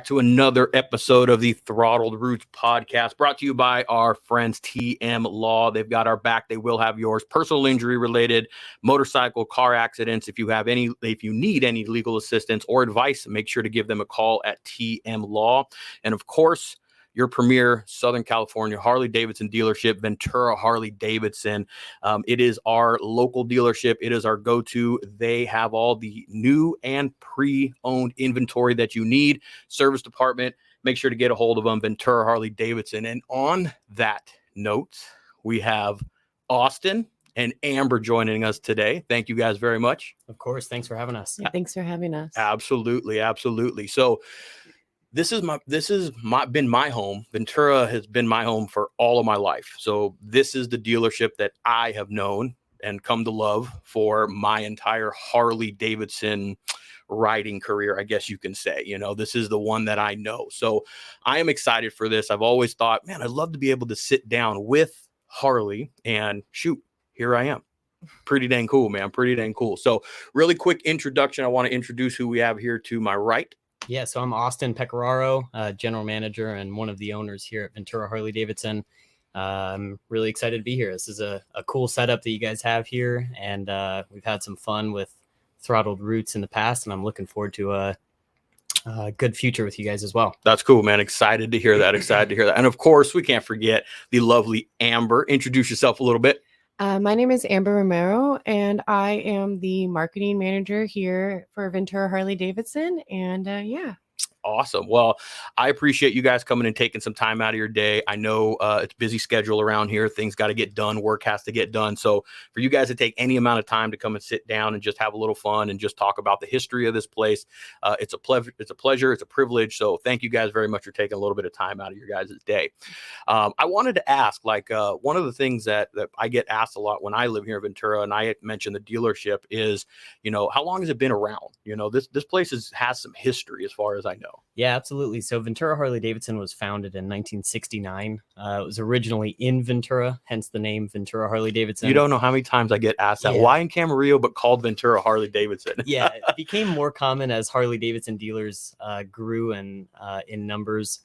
to another episode of the Throttled Roots podcast, brought to you by our friends TM Law. They've got our back. They will have yours. Personal injury related, motorcycle, car accidents. If you need any legal assistance or advice, make sure to give them a call at TM Law. And of course, your premier Southern California Harley Davidson dealership, Ventura Harley Davidson. It is our local dealership. It is our go-to. They have all the new and pre-owned inventory that you need. Service department, make sure to get a hold of them, Ventura Harley Davidson. And on that note, we have Austin and Amber joining us today. Thank you guys very much. Of course. Thanks for having us. Yeah, thanks for having us. Absolutely. Absolutely. So This is been my home. Ventura has been my home for all of my life. So this is the dealership that I have known and come to love for my entire Harley Davidson riding career, I guess you can say. You know, this is the one that I know. So I am excited for this. I've always thought, man, I'd love to be able to sit down with Harley and shoot, here I am. Pretty dang cool, man. Pretty dang cool. So really quick introduction. I want to introduce who we have here to my right. Yeah, so I'm Austin Pecoraro, general manager and one of the owners here at Ventura Harley Davidson. I'm really excited to be here. This is a cool setup that you guys have here, and we've had some fun with Throttled Roots in the past, and I'm looking forward to a good future with you guys as well. That's cool, man. Excited to hear that. Excited to hear that. And of course, we can't forget the lovely Amber. Introduce yourself a little bit. My name is Amber Romero, and I am the marketing manager here for Ventura Harley Davidson. And yeah. Awesome. Well, I appreciate you guys coming and taking some time out of your day. I know it's a busy schedule around here. Things got to get done. Work has to get done. So for you guys to take any amount of time to come and sit down and just have a little fun and just talk about the history of this place, it's a pleasure. It's a privilege. So thank you guys very much for taking a little bit of time out of your guys' day. I wanted to ask, one of the things that I get asked a lot when I live here in Ventura, and I mentioned the dealership, is, how long has it been around? This place has some history as far as I know. Yeah, absolutely. So Ventura Harley Davidson was founded in 1969. It was originally in Ventura, hence the name Ventura Harley Davidson. You don't know how many times I get asked that. Why in Camarillo but called Ventura Harley Davidson? Yeah, it became more common as Harley Davidson dealers grew in numbers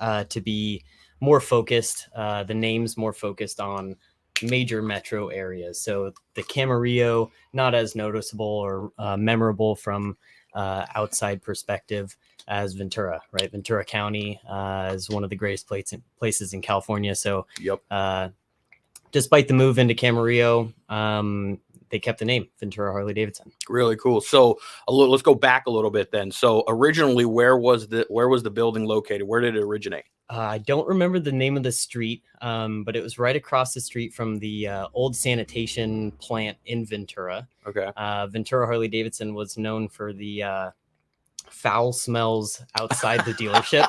to be more focused. The name's more focused on major metro areas. So the Camarillo, not as noticeable or memorable from outside perspective as Ventura, right? Ventura County is one of the greatest places in California. So despite the move into Camarillo, they kept the name Ventura Harley Davidson. Really cool. So let's go back a little bit then. So originally, where was the building located? Where did it originate? I don't remember the name of the street, but it was right across the street from the old sanitation plant in Ventura. Okay. Ventura Harley Davidson was known for the foul smells outside the dealership.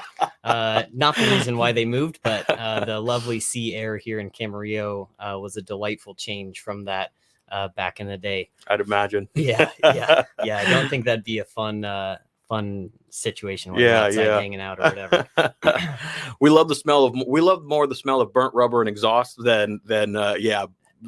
Not the reason why they moved, but the lovely sea air here in Camarillo was a delightful change from that back in the day. I'd imagine. Yeah. I don't think that'd be a fun situation when we're outside hanging out or whatever. we love more the smell of burnt rubber and exhaust than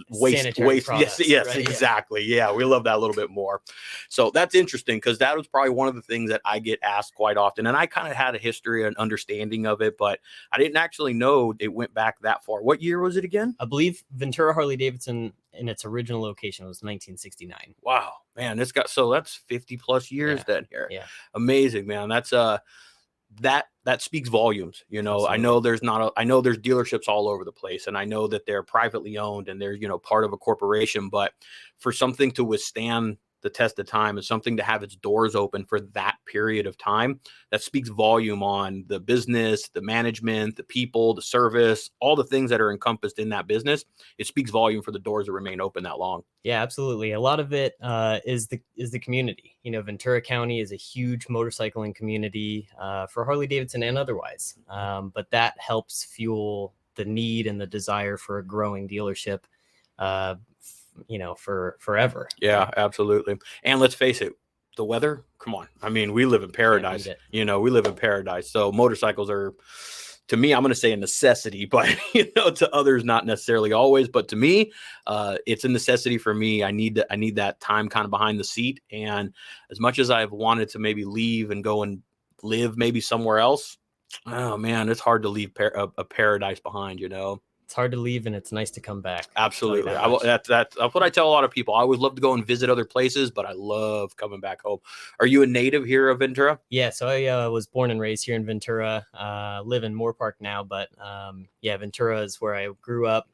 waste products, yes, right? Exactly. Yeah, we love that a little bit more. So that's interesting, because that was probably one of the things that I get asked quite often, and I kind of had a history and understanding of it, but I didn't actually know it went back that far. What year was it again? I believe Ventura Harley Davidson in its original location was 1969. Wow, man, that's 50 plus years then here. Yeah, amazing, man. That's that speaks volumes. Absolutely. I know there's dealerships all over the place, and I know that they're privately owned and they're, part of a corporation, but for something to withstand the test of time and something to have its doors open for that period of time, that speaks volume on the business, the management, the people, the service, all the things that are encompassed in that business. It speaks volume for the doors to remain open that long. Yeah, absolutely. A lot of it is the community. Ventura County is a huge motorcycling community for Harley Davidson and otherwise. But that helps fuel the need and the desire for a growing dealership for forever. Yeah, absolutely. And let's face it, the weather, come on. I mean, we live in paradise. We live in paradise. So motorcycles are, to me, I'm going to say a necessity, but to others, not necessarily always. But to me, it's a necessity for me. I need that time kind of behind the seat. And as much as I've wanted to maybe leave and go and live maybe somewhere else, oh man, it's hard to leave a paradise behind, you know. It's hard to leave, and it's nice to come back. Absolutely. That's what I tell a lot of people. I always love to go and visit other places, but I love coming back home. Are you a native here of Ventura? Yeah, so I was born and raised here in Ventura. Live in Moore Park now, but yeah, Ventura is where I grew up.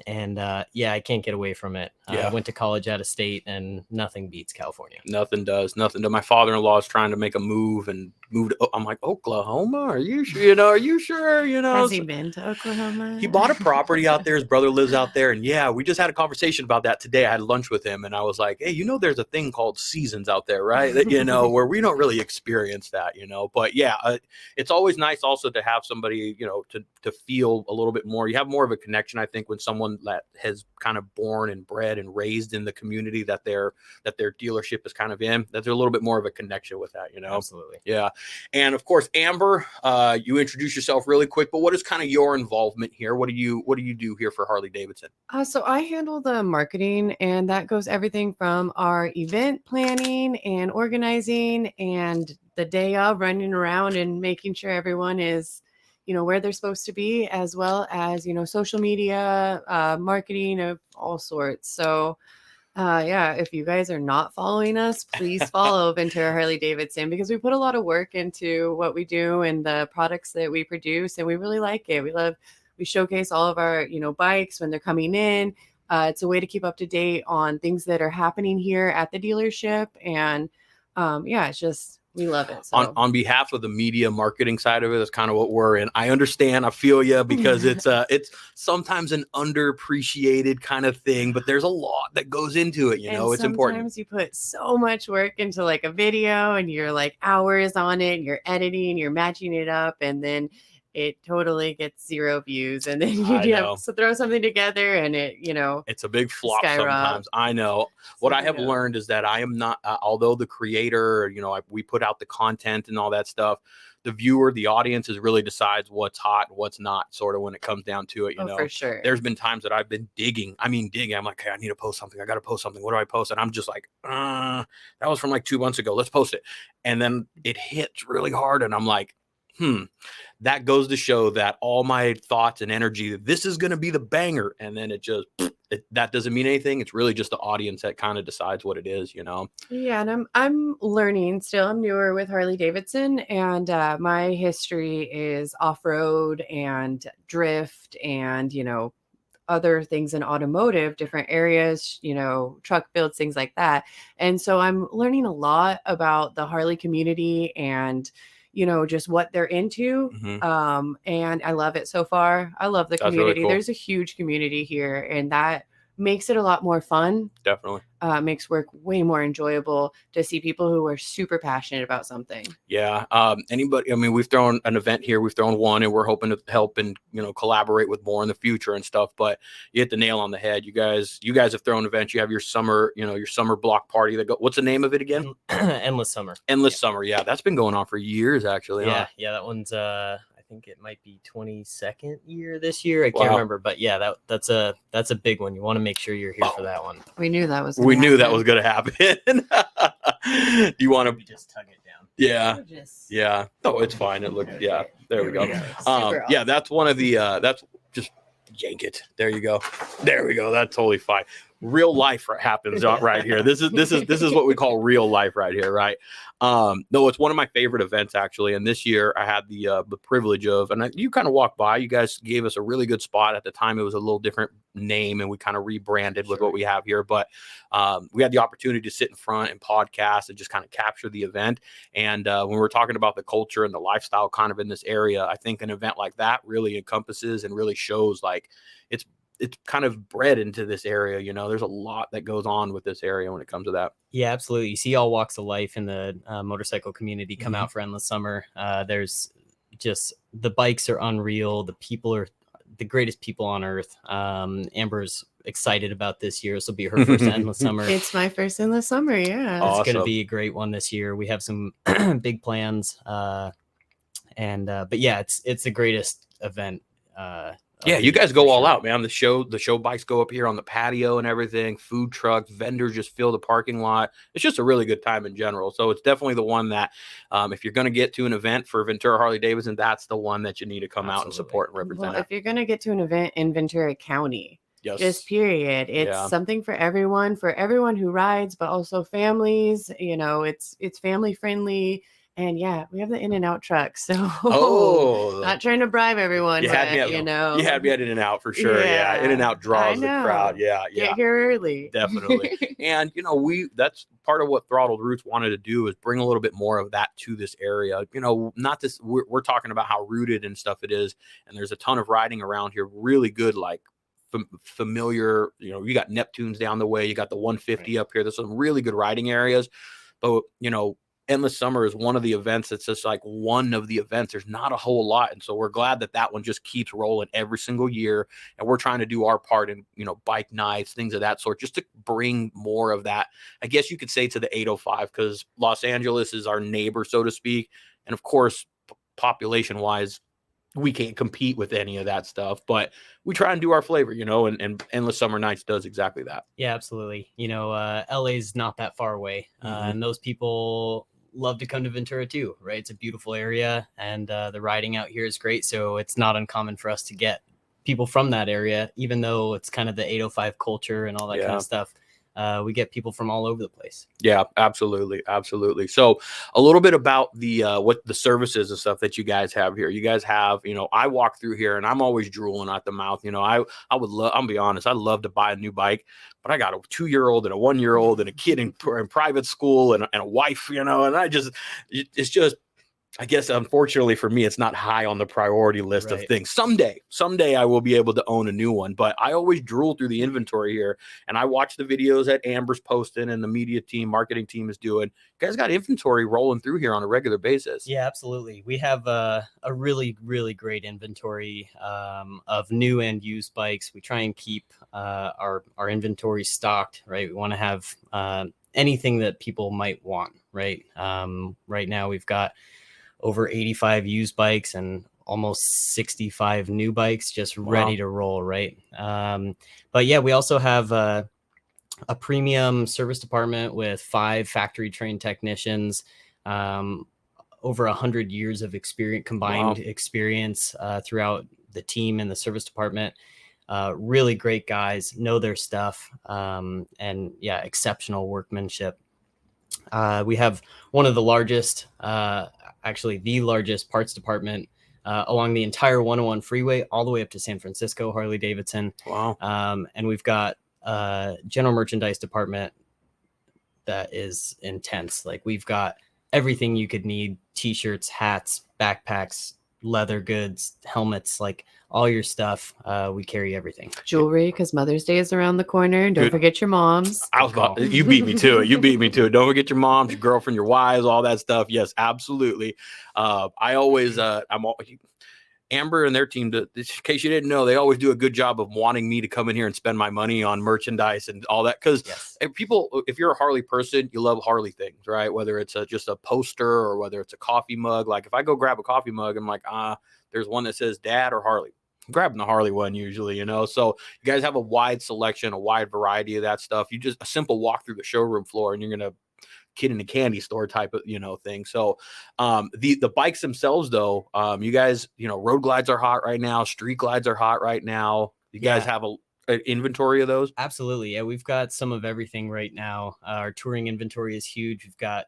And yeah, I can't get away from it. I went to college out of state, and nothing beats California. Nothing does. My father-in-law is trying to make a move and moved. I'm like, Oklahoma? Are you sure? Are you sure? Has he been to Oklahoma? He bought a property out there. His brother lives out there, and yeah, we just had a conversation about that today. I had lunch with him, and I was like, hey, there's a thing called seasons out there, right? That where we don't really experience that, But yeah, it's always nice also to have somebody, to feel a little bit more. You have more of a connection, I think, when someone that has kind of born and bred and raised in the community that their dealership is kind of in, that there's a little bit more of a connection with that, Absolutely. Yeah. And of course, Amber, you introduce yourself really quick, but what is kind of your involvement here? What do you do here for Harley Davidson? So I handle the marketing, and that goes everything from our event planning and organizing and the day of running around and making sure everyone is where they're supposed to be, as well as, social media, marketing of all sorts. So, yeah, if you guys are not following us, please follow Ventura Harley Davidson, because we put a lot of work into what we do and the products that we produce, and we really like it. We showcase all of our, bikes when they're coming in. It's a way to keep up to date on things that are happening here at the dealership. And yeah, it's just, we love it. So. On behalf of the media marketing side of it, that's kind of what we're in. I understand. I feel you, because it's sometimes an underappreciated kind of thing, but there's a lot that goes into it. It's important. Sometimes you put so much work into like a video, and you're like hours on it, and you're editing, you're matching it up, and then it totally gets 0 views, and then you have to throw something together, and it's a big flop sometimes. I know. What I have learned is that I am not, although the creator, we put out the content and all that stuff, the viewer, the audience really decides what's hot, what's not, sort of when it comes down to it, For sure. There's been times that I've been digging. I'm like, hey, I need to post something. I got to post something. What do I post? And I'm just like, that was from like 2 months ago. Let's post it. And then it hits really hard. And I'm like, that goes to show that all my thoughts and energy, this is going to be the banger. And then that doesn't mean anything. It's really just the audience that kind of decides what it is, Yeah. And I'm learning still. I'm newer with Harley Davidson, and my history is off-road and drift and, other things in automotive, different areas, truck builds, things like that. And so I'm learning a lot about the Harley community and just what they're into. And I love it so far. I love the community. Really cool. There's a huge community here, and that makes it a lot more fun. Definitely. Makes work way more enjoyable to see people who are super passionate about something. Yeah. Anybody, we've thrown an event here, we've thrown one, and we're hoping to help and, collaborate with more in the future and stuff, but you hit the nail on the head. You guys have thrown events. You have your summer, your summer block party what's the name of it again? Endless Summer. Summer. Yeah. That's been going on for years, actually. Yeah. Huh? Yeah. That one's, I think it might be 22nd year this year. I can't remember, but yeah, that's a big one. You want to make sure you're here for that one. We knew that was going to happen. Do you want to just tug it down? Yeah. Yeah. Oh, it's fine. It looked, yeah, there we go. Yeah, that's one of the, that's just yank it. There you go. There we go. That's totally fine. Real life happens right here. This is what we call real life right here, right? No, it's one of my favorite events, actually. And this year I had the privilege of, and you kind of walked by. You guys gave us a really good spot at the time. It was a little different name, and we kind of rebranded with what we have here. But we had the opportunity to sit in front and podcast and just kind of capture the event. And when we're talking about the culture and the lifestyle kind of in this area, I think an event like that really encompasses and really shows like it's kind of bred into this area. There's a lot that goes on with this area when it comes to that. Yeah, absolutely. You see all walks of life in the motorcycle community come out for Endless Summer. There's just, the bikes are unreal. The people are the greatest people on earth. Amber's excited about this year. This will be her first Endless Summer. It's my first Endless Summer. Yeah. Awesome. It's going to be a great one this year. We have some big plans. But yeah, it's the greatest event Yeah, you guys go all out, man. The show bikes go up here on the patio and everything. Food trucks, vendors just fill the parking lot. It's just a really good time in general. So it's definitely the one that, if you're going to get to an event for Ventura Harley Davidson, that's the one that you need to come out and support and represent. Well, if you're going to get to an event in Ventura County, yes, just period, it's something for everyone who rides, but also families. You know, it's family friendly. And yeah, we have the In-N-Out truck. So not trying to bribe everyone, you had me at In-N-Out for sure. Yeah. In-N-Out draws the crowd. Yeah. Get here early. Definitely. And you know, that's part of what Throttled Roots wanted to do, is bring a little bit more of that to this area. You know, not this, we're talking about how rooted and stuff it is. And there's a ton of riding around here, really good, like familiar, you know, you got Neptunes down the way, you got the 150 up here. There's some really good riding areas, but you know, Endless Summer is one of the events. It's just like one of the events. There's not a whole lot. And so we're glad that one just keeps rolling every single year. And we're trying to do our part in, you know, bike nights, things of that sort, just to bring more of that, I guess you could say, to the 805, because Los Angeles is our neighbor, so to speak. And of course, population wise, we can't compete with any of that stuff, but we try and do our flavor, you know, and Endless Summer Nights does exactly that. Yeah, absolutely. You know, LA's not that far away, and those people love to come to Ventura too, right? It's a beautiful area, and the riding out here is great. So it's not uncommon for us to get people from that area, even though it's kind of the 805 culture and all that kind of stuff. We get people from all over the place. Yeah, absolutely. Absolutely. So a little bit about the, what the services and stuff that you guys have here. You guys have, you know, I walk through here and I'm always drooling at the mouth. You know, I would love, I'll be honest, I'd love to buy a new bike, but I got a 2-year-old and a 1-year-old and a kid in private school and a wife, you know, and it's just, I guess, unfortunately for me, it's not high on the priority list of things. Someday I will be able to own a new one, but I always drool through the inventory here, and I watch the videos that Amber's posting and the media team, marketing team is doing. You guys got inventory rolling through here on a regular basis. Yeah, absolutely. We have a really, really great inventory of new and used bikes. We try and keep our inventory stocked, right? We want to have anything that people might want, right? Right now we've got over 85 used bikes and almost 65 new bikes just ready to roll, right? But yeah, we also have a premium service department with 5 factory trained technicians, over 100 years of combined experience throughout the team and the service department. Really great guys, know their stuff, and yeah, exceptional workmanship. We have one of the largest, actually the largest parts department along the entire 101 freeway, all the way up to San Francisco, Harley Davidson. Wow. And we've got a general merchandise department that is intense. Like, we've got everything you could need: t-shirts, hats, backpacks, leather goods, helmets, like all your stuff. We carry everything. Jewelry, because Mother's Day is around the corner. Don't forget your moms. You beat me to it. You beat me to it. Don't forget your moms, your girlfriend, your wives, all that stuff. Yes, absolutely. I always, Amber and their team, in case you didn't know, they always do a good job of wanting me to come in here and spend my money on merchandise and all that. Because if you're a Harley person, you love Harley things, right? Whether it's just a poster or whether it's a coffee mug. Like, if I go grab a coffee mug, I'm like, there's one that says Dad or Harley. I'm grabbing the Harley one usually, you know. So you guys have a wide selection, a wide variety of that stuff. You just a simple walk through the showroom floor and you're gonna kid in a candy store type of, you know, thing. So the bikes themselves though, you guys, you know, road glides are hot right now, street glides are hot right now. You guys have an inventory of those? Absolutely. Yeah, we've got some of everything right now. Our touring inventory is huge. We've got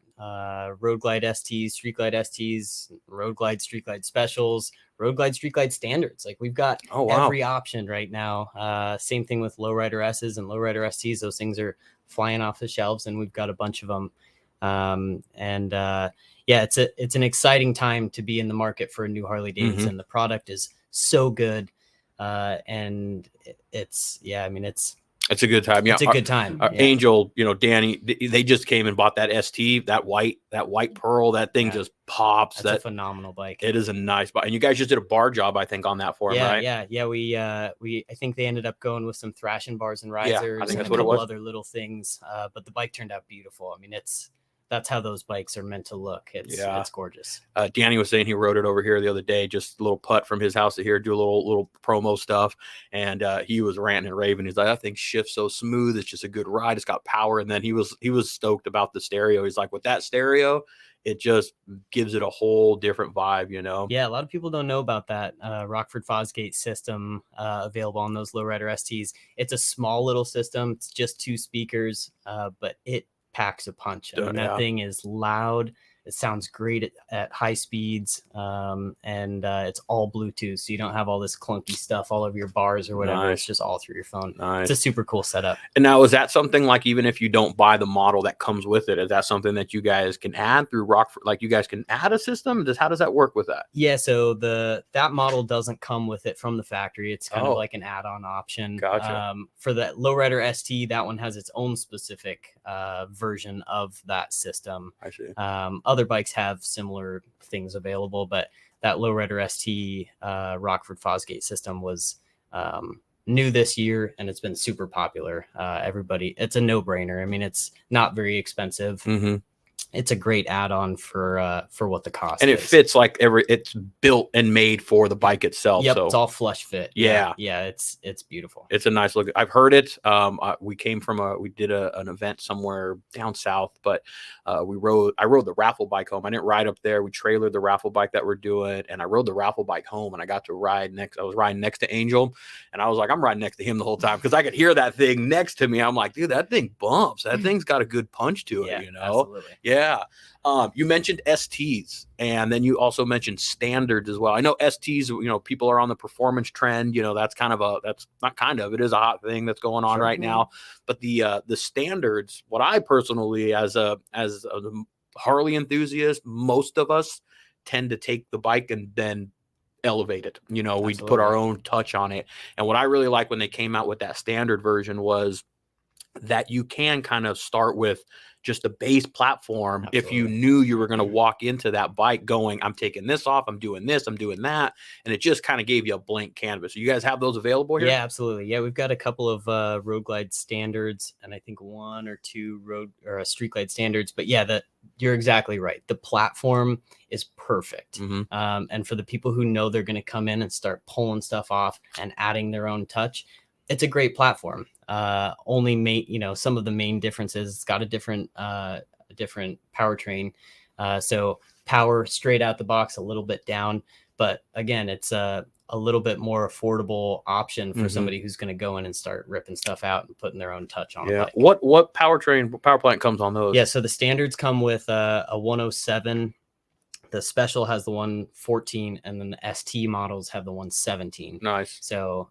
road glide STs, street glide STs, road glide, street glide specials, road glide, street glide standards. Like, we've got every option right now. Same thing with lowrider S's and lowrider STs. Those things are flying off the shelves, and we've got a bunch of them. Yeah, it's an exciting time to be in the market for a new Harley Davidson. The product is so good. And it's a good time. Yeah, it's a good time. Angel, you know, Danny, they just came and bought that ST, that white pearl. That thing just pops. That's a phenomenal bike. It is a nice bike, and you guys just did a bar job, I think, on that for him, right? Yeah. We I think they ended up going with some thrashing bars and risers. I think that's and what it was. Other little things, but the bike turned out beautiful. I mean, it's that's how those bikes are meant to look. It's gorgeous. Danny was saying he rode it over here the other day, just a little putt from his house to here, do a little promo stuff. And he was ranting and raving. He's like, that thing shifts so smooth. It's just a good ride. It's got power. And then he was stoked about the stereo. He's like, with that stereo, it just gives it a whole different vibe, you know? Yeah, a lot of people don't know about that Rockford Fosgate system available on those Lowrider STs. It's a small little system. It's just 2 speakers, but it packs a punch. I mean, that thing is loud. It sounds great at high speeds, and it's all Bluetooth, so you don't have all this clunky stuff all over your bars or whatever. Nice. It's just all through your phone. Nice. It's a super cool setup. And now, is that something like, even if you don't buy the model that comes with it, is that something that you guys can add through Rockford? Like, you guys can add a system? How does that work with that? Yeah, so that model doesn't come with it from the factory. It's kind of like an add-on option. Gotcha. For that Lowrider ST, that one has its own specific version of that system. I see. Other bikes have similar things available, but that Lowrider ST Rockford Fosgate system was new this year, and it's been super popular. It's a no-brainer. I mean, it's not very expensive. Mm-hmm. It's a great add-on for what the cost and is. It fits like it's built and made for the bike itself. Yep, so it's all flush fit. Yeah, it's beautiful. It's a nice look. I've heard it. We came from we did an event somewhere down south, but I rode the raffle bike home. I didn't ride up there. We trailered the raffle bike that we're doing, and I rode the raffle bike home, and I got to ride next. I was riding next to Angel, and I was like, I'm riding next to him the whole time because I could hear that thing next to me. I'm like, dude, that thing bumps. That thing's got a good punch to it, you know? Absolutely. Yeah. You mentioned STs, and then you also mentioned standards as well. I know STs, you know, people are on the performance trend. You know, it is a hot thing that's going on right now. But the standards, what I personally, as a Harley enthusiast, most of us tend to take the bike and then elevate it. You know, we put our own touch on it. And what I really like when they came out with that standard version was that you can kind of start with just a base platform. Absolutely. If you knew you were going to walk into that bike going, I'm taking this off, I'm doing this, I'm doing that. And it just kind of gave you a blank canvas. So you guys have those available here? Yeah, absolutely. Yeah, we've got a couple of Road Glide standards, and I think 1 or 2 Street Glide standards. But yeah, you're exactly right. The platform is perfect. Mm-hmm. And for the people who know they're going to come in and start pulling stuff off and adding their own touch, it's a great platform. Some of the main differences, it's got a different powertrain. So power straight out the box, a little bit down, but again, it's a little bit more affordable option for somebody who's going to go in and start ripping stuff out and putting their own touch on it. What power plant comes on those? Yeah. So the standards come with a 107. The special has the 114, and then the ST models have the 117. Nice. So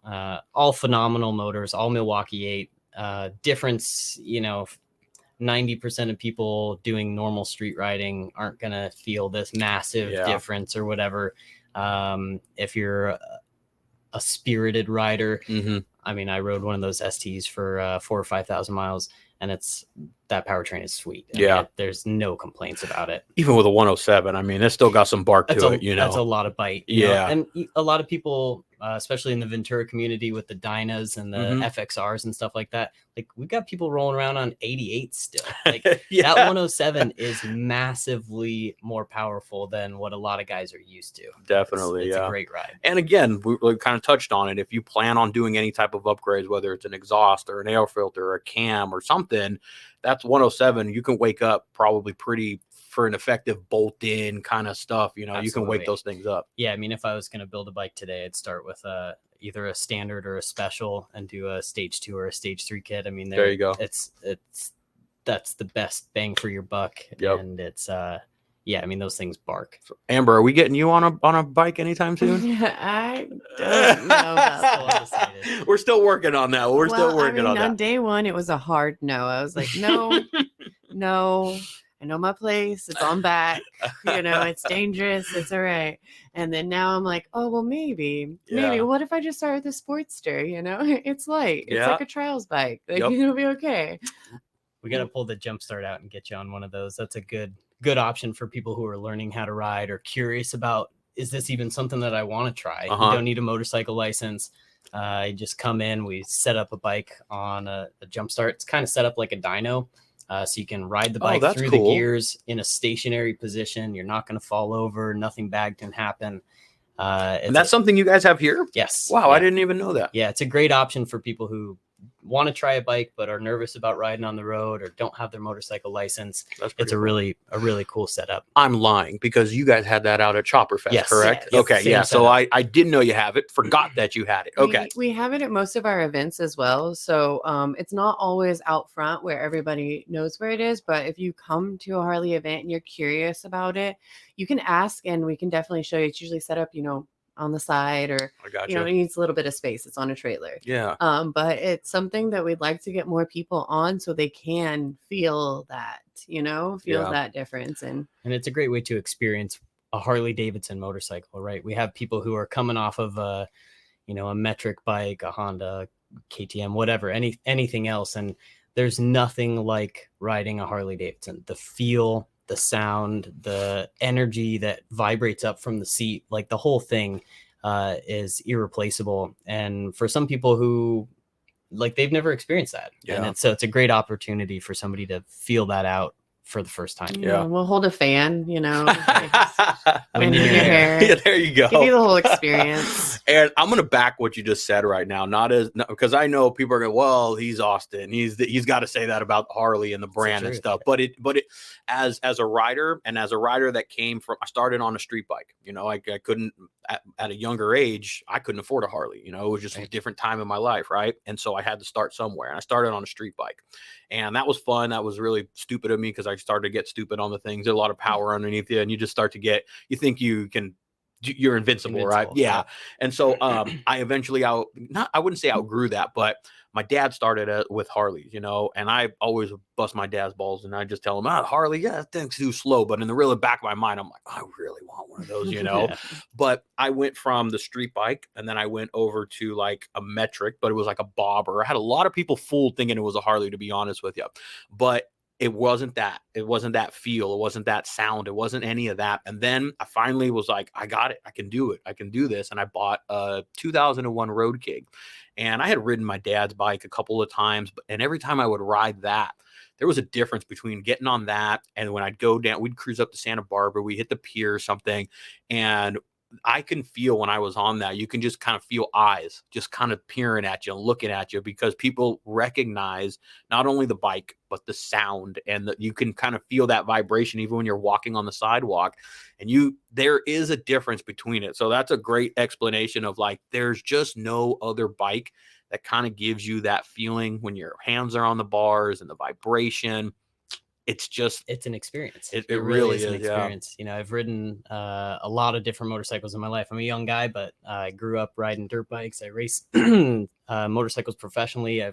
all phenomenal motors, all Milwaukee 8. Difference, 90% of people doing normal street riding aren't going to feel this massive difference or whatever. If you're a spirited rider, I mean, I rode one of those STs for 4,000 or 5,000 miles, and that powertrain is sweet. I mean, there's no complaints about it. Even with a 107, I mean, it's still got some bark to it, That's a lot of bite. And a lot of people, especially in the Ventura community with the Dynas and the FXRs and stuff like that, like we've got people rolling around on 88 still. Like that 107 is massively more powerful than what a lot of guys are used to. Definitely. It's a great ride. And again, we kind of touched on it. If you plan on doing any type of upgrades, whether it's an exhaust or an air filter or a cam or something, that's 107. You can wake up probably for an effective bolt-in kind of stuff. You know, Absolutely. You can wake those things up. Yeah, I mean, if I was going to build a bike today, I'd start with either a standard or a special and do a stage 2 or a stage 3 kit. I mean, there you go. That's the best bang for your buck. Yep. And it's I mean, those things bark. So, Amber, are we getting you on a bike anytime soon? I don't know about that. We're still working on that. We're still working on that. On day one, it was a hard no. I was like, no, no. I know my place. It's on back. It's dangerous. It's all right. And then now I'm like, oh, well, maybe. What if I just start with a Sportster? It's light. It's like a trials bike. Like, it'll be okay. We got to pull the jump start out and get you on one of those. That's a good option for people who are learning how to ride or curious about, is this even something that I want to try? You don't need a motorcycle license. You just come in, we set up a bike on a jump start. It's kind of set up like a dyno. So you can ride the bike through the gears in a stationary position. You're not going to fall over. Nothing bad can happen. And that's something you guys have here? Yes. Wow, yeah. I didn't even know that. Yeah, it's a great option for people who want to try a bike but are nervous about riding on the road or don't have their motorcycle license. It's a really cool setup. I'm lying because you guys had that out at Chopperfest, correct? Yes. Okay, yeah. So I didn't know you have it. Forgot that you had it. Okay. We have it at most of our events as well. So it's not always out front where everybody knows where it is. But if you come to a Harley event and you're curious about it, you can ask and we can definitely show you. It's usually set up, on the side, or it needs a little bit of space. It's on a trailer. Yeah. But it's something that we'd like to get more people on so they can feel that, that difference. And it's a great way to experience a Harley Davidson motorcycle, right? We have people who are coming off of a metric bike, a Honda, KTM, whatever, anything else. And there's nothing like riding a Harley Davidson. The feel, the sound, the energy that vibrates up from the seat, like the whole thing is irreplaceable. And for some people who they've never experienced that. Yeah. And so it's a great opportunity for somebody to feel that out for the first time. Yeah. We'll hold a fan, wind in your hair. Yeah, there you go. Give you the whole experience. And I'm gonna back what you just said right now, because I know people are going, well, he's Austin. He's got to say that about Harley and the brand and stuff. But it as a rider that came from, I started on a street bike. I couldn't at a younger age, I couldn't afford a Harley. It was just a different time in my life, right? And so I had to start somewhere. And I started on a street bike. And that was fun. That was really stupid of me because I started to get stupid on the things. There's a lot of power underneath you, and you just start to you think you're invincible, right? Yeah. And so I eventually I wouldn't say outgrew that, but my dad started with Harleys, and I always bust my dad's balls, and I just tell him, Harley, yeah, that thing's too slow. But in the real back of my mind, I'm like, I really want one of those, Yeah. But I went from the street bike, and then I went over to like a metric, but it was like a bobber. I had a lot of people fooled thinking it was a Harley, to be honest with you. But it wasn't that. It wasn't that feel. It wasn't that sound. It wasn't any of that. And then I finally was like, I got it. I can do it. I can do this. And I bought a 2001 Road King. And I had ridden my dad's bike a couple of times, and every time I would ride that, there was a difference between getting on that and when I'd go down, we'd cruise up to Santa Barbara, we hit the pier or something, and I can feel when I was on that, you can just kind of feel eyes just kind of peering at you and looking at you, because people recognize not only the bike, but the sound, and you can kind of feel that vibration even when you're walking on the sidewalk, and there is a difference between it. So that's a great explanation of there's just no other bike that kind of gives you that feeling when your hands are on the bars and the vibration. It's an experience. It really is an experience. Yeah. I've ridden a lot of different motorcycles in my life. I'm a young guy, but I grew up riding dirt bikes. I race motorcycles professionally.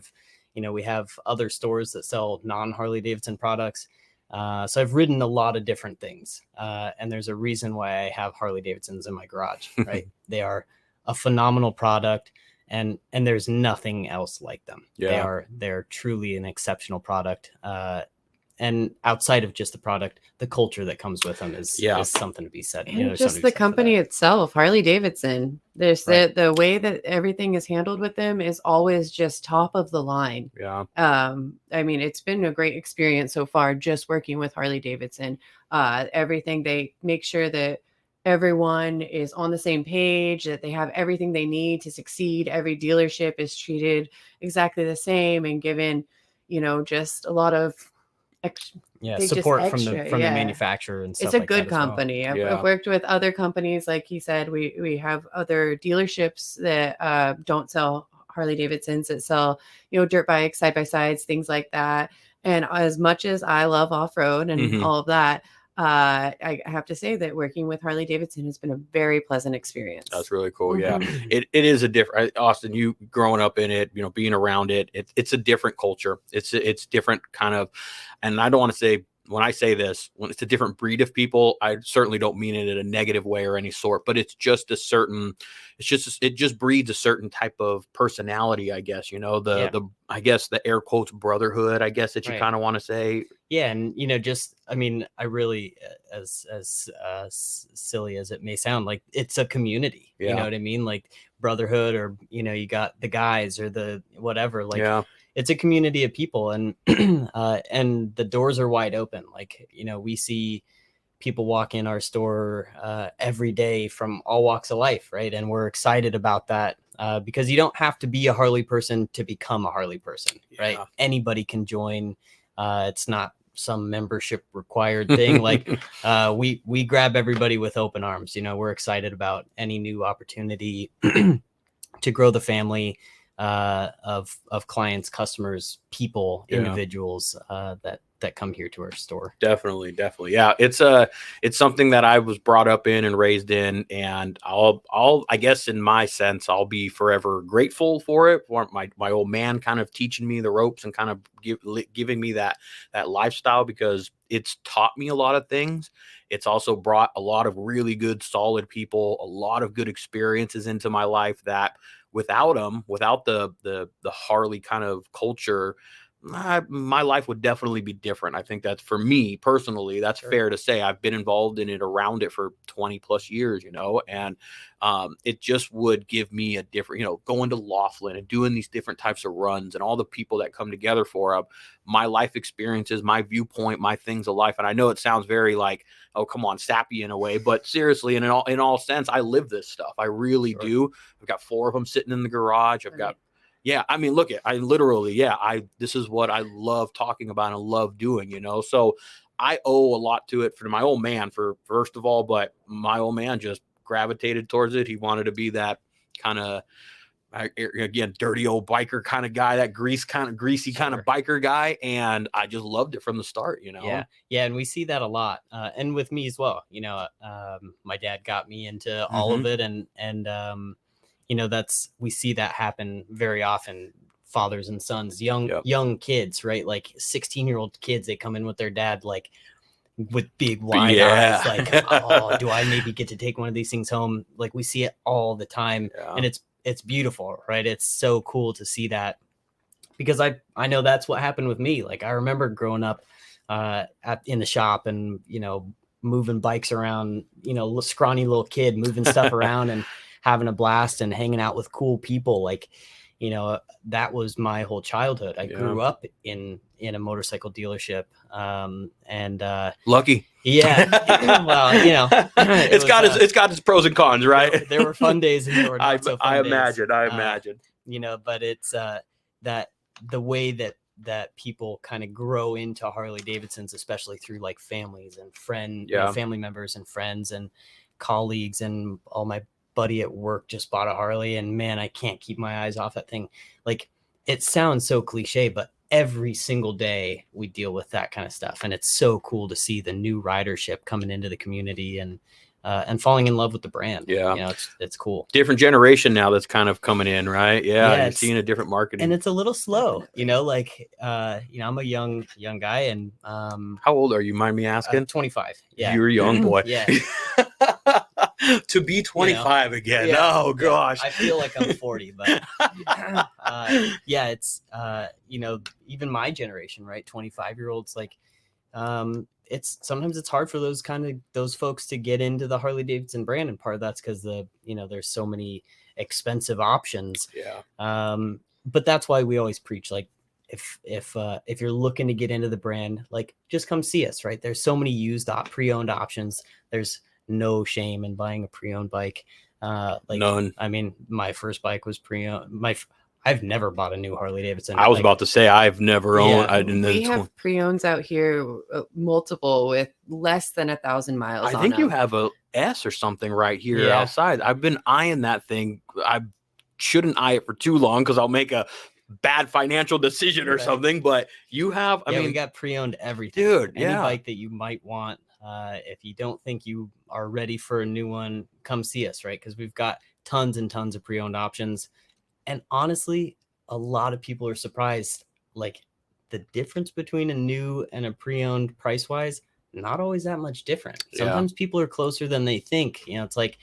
We have other stores that sell non-Harley Davidson products. So I've ridden a lot of different things. And there's a reason why I have Harley Davidsons in my garage, right? They are a phenomenal product, and there's nothing else like them. Yeah. They're truly an exceptional product. And outside of just the product, the culture that comes with them is something to be said. And just the company itself, Harley Davidson. There's the way that everything is handled with them is always just top of the line. Yeah. It's been a great experience so far just working with Harley Davidson. Everything, they make sure that everyone is on the same page, that they have everything they need to succeed. Every dealership is treated exactly the same and given, just a lot of support from the manufacturer and stuff. It's a good company. I've worked with other companies, like he said. We have other dealerships that don't sell Harley Davidsons, that sell dirt bikes, side by sides, things like that. And as much as I love off-road and all of that, I have to say that working with Harley Davidson has been a very pleasant experience. That's really cool. Yeah, it is a different, Austin, you growing up in it, being around it, it's a different culture. It's different kind of, and I don't want to say, when I say this, when it's a different breed of people, I certainly don't mean it in a negative way or any sort, but it just breeds a certain type of personality, I guess, I guess the air quotes brotherhood, I guess, that you kind of want to say. Yeah, and just I mean, I really, as silly as it may sound, like it's a community. You know what I mean? Like brotherhood, or you got the guys or the whatever. Like it's a community of people, and and the doors are wide open. Like we see people walk in our store every day from all walks of life, right? And we're excited about that because you don't have to be a Harley person to become a Harley person, right? Anybody can join. It's not some membership required thing. Like we grab everybody with open arms. We're excited about any new opportunity to grow the family of clients, customers, people, individuals that come here to our store. Definitely. Yeah. It's something that I was brought up in and raised in, and I guess in my sense, I'll be forever grateful for it, for my old man kind of teaching me the ropes and kind of giving me that lifestyle, because it's taught me a lot of things. It's also brought a lot of really good, solid people, a lot of good experiences into my life that without the Harley kind of culture, my life would definitely be different. I think that's, for me personally, that's fair to say. I've been involved in it, around it for 20 plus years, and it just would give me a different, going to Laughlin and doing these different types of runs and all the people that come together for my life experiences, my viewpoint, my things of life. And I know it sounds very like, oh, come on, sappy in a way, but seriously, in all sense, I live this stuff. I really do. I've got 4 of them sitting in the garage. I've got I mean, look, I literally, this is what I love talking about and love doing, so I owe a lot to it for my old man, for first of all, but my old man just gravitated towards it. He wanted to be that kind of, again, dirty old biker kind of guy, that greasy kind of biker guy. And I just loved it from the start, Yeah. And we see that a lot. And with me as well, my dad got me into all of it, and we see that happen very often. Fathers and sons, young kids, right? Like 16-year-old kids, they come in with their dad, like with big wide eyes, like, oh, do I maybe get to take one of these things home? Like we see it all the time, and it's beautiful, right? It's so cool to see that, because I know that's what happened with me. Like I remember growing up in the shop, and moving bikes around, scrawny little kid moving stuff around and having a blast and hanging out with cool people. Like, that was my whole childhood. I grew up in a motorcycle dealership. And lucky. Yeah. Well, it's got its pros and cons, right? There were fun days and there were not so fun I days. imagine. But it's that the way that people kind of grow into Harley Davidsons, especially through like families and family members and friends and colleagues, and all my buddy at work just bought a Harley, and man, I can't keep my eyes off that thing. Like, it sounds so cliche, but every single day we deal with that kind of stuff, and it's so cool to see the new ridership coming into the community and falling in love with the brand. It's cool. Different generation now that's kind of coming in, right? You're seeing a different marketing, and it's a little slow. I'm a young guy, and how old are you? Mind me asking? 25. You're a young boy. Yeah. To be 25 again. Oh gosh. I feel like I'm 40, but it's even my generation, right? 25-year-olds, like it's hard for those folks to get into the Harley Davidson brand, and part of that's because there's so many expensive options. But that's why we always preach, like, if you're looking to get into the brand, like, just come see us, right? There's so many used pre-owned options. There's no shame in buying a pre-owned bike. None. I mean, my first bike was pre-owned. I've never bought a new Harley Davidson. I was about to say, I've never owned. We have pre-owns out here, multiple with less than 1,000 miles. I think you have a S or something right here outside. I've been eyeing that thing. I shouldn't eye it for too long, because I'll make a bad financial decision or something. But you have, I mean, we got pre-owned everything, dude. Any bike that you might want. If you don't think you are ready for a new one, come see us, right? Because we've got tons and tons of pre-owned options. And honestly, a lot of people are surprised, like, the difference between a new and a pre-owned price-wise, not always that much different. Sometimes people are closer than they think. It's like,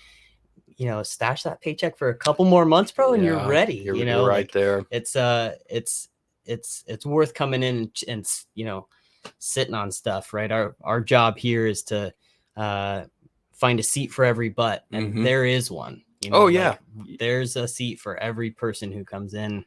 stash that paycheck for a couple more months, bro, and you're ready. You're right there. It's worth coming in and sitting on stuff, right? Our job here is to find a seat for every butt, and there is one. You know, like, there's a seat for every person who comes in.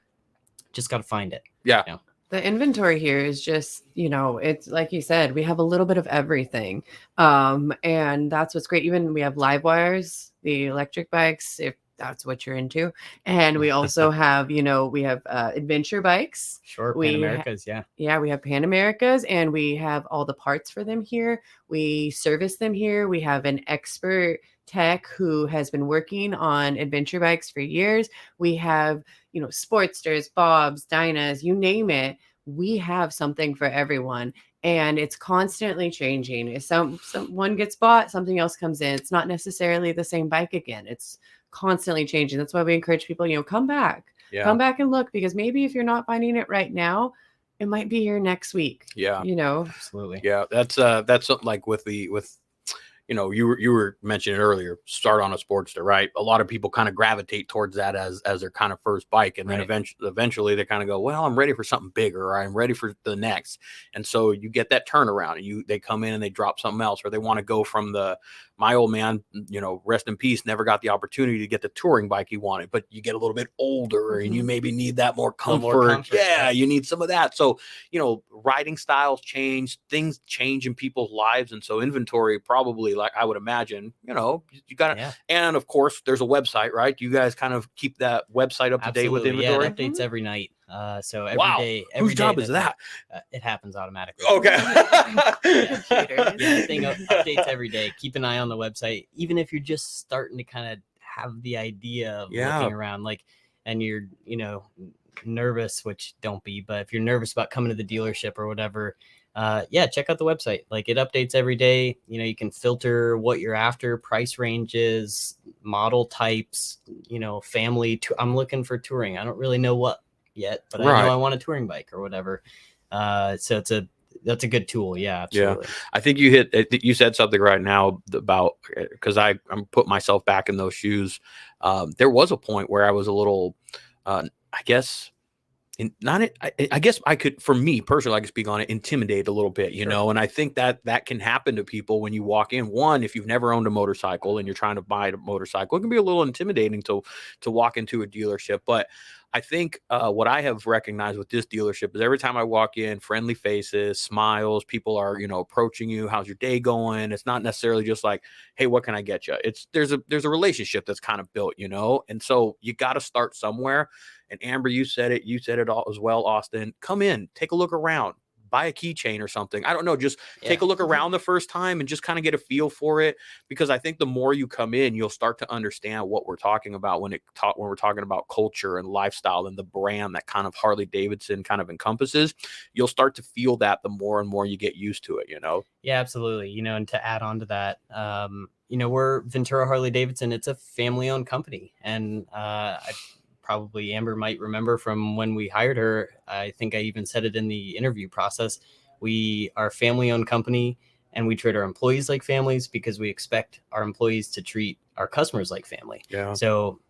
Just got to find it. Yeah. You know? The inventory here is just, it's like you said, we have a little bit of everything. And that's what's great. Even we have live wires, the electric bikes, if that's what you're into. And we also have, we have adventure bikes. Sure. Pan Americas. Yeah, we have Pan Americas, and we have all the parts for them here. We service them here. We have an expert tech who has been working on adventure bikes for years. We have, Sportsters, Bobs, Dynas, you name it. We have something for everyone, and it's constantly changing. If one gets bought, something else comes in. It's not necessarily the same bike again. It's constantly changing. That's why we encourage people, come back and look, because maybe if you're not finding it right now, it might be here next week. Yeah, absolutely. Yeah, that's something like with you were mentioning earlier, start on a Sportster, right? A lot of people kind of gravitate towards that as their kind of first bike. And then eventually they kind of go, well, I'm ready for something bigger, or I'm ready for the next. And so you get that turnaround, and they come in and they drop something else, or they want to go from my old man, rest in peace, never got the opportunity to get the touring bike he wanted, but you get a little bit older and you maybe need that more comfort. Yeah, you need some of that. So, riding styles change, things change in people's lives. And so inventory probably, like I would imagine, you got to, and of course there's a website, right? You guys kind of keep that website up to date with inventory? Yeah, it updates every night. So every day. Whose job is that? It happens automatically. Okay. Thing updates every day. Keep an eye on the website, even if you're just starting to kind of have the idea of looking around, and you're, nervous, which don't be, but if you're nervous about coming to the dealership or whatever, check out the website. Like, it updates every day. You can filter what you're after, price ranges, model types, family. I'm looking for touring. I don't really know what yet, but I know I want a touring bike or whatever. So that's a good tool. Yeah, absolutely. Yeah, I think you said something right now about, because I'm putting myself back in those shoes. There was a point where I was a little, I guess I could, for me personally, I can speak on it, intimidate a little bit, and I think that can happen to people when you walk in. One, if you've never owned a motorcycle and you're trying to buy a motorcycle, it can be a little intimidating to walk into a dealership. But I think what I have recognized with this dealership is every time I walk in, friendly faces, smiles, people are, approaching you. How's your day going? It's not necessarily just like, hey, what can I get you? There's a relationship that's kind of built, and so you got to start somewhere. And Amber, you said it all as well, Austin. Come in, take a look around, buy a keychain or something. I don't know, just take a look around the first time and just kind of get a feel for it. Because I think the more you come in, you'll start to understand what we're talking about when we're talking about culture and lifestyle and the brand that kind of Harley Davidson kind of encompasses. You'll start to feel that the more and more you get used to it, Yeah, absolutely. And to add on to that, we're Ventura Harley Davidson. It's a family-owned company, and probably Amber might remember from when we hired her. I think I even said it in the interview process. We are a family-owned company, and we treat our employees like families because we expect our employees to treat our customers like family. Yeah. So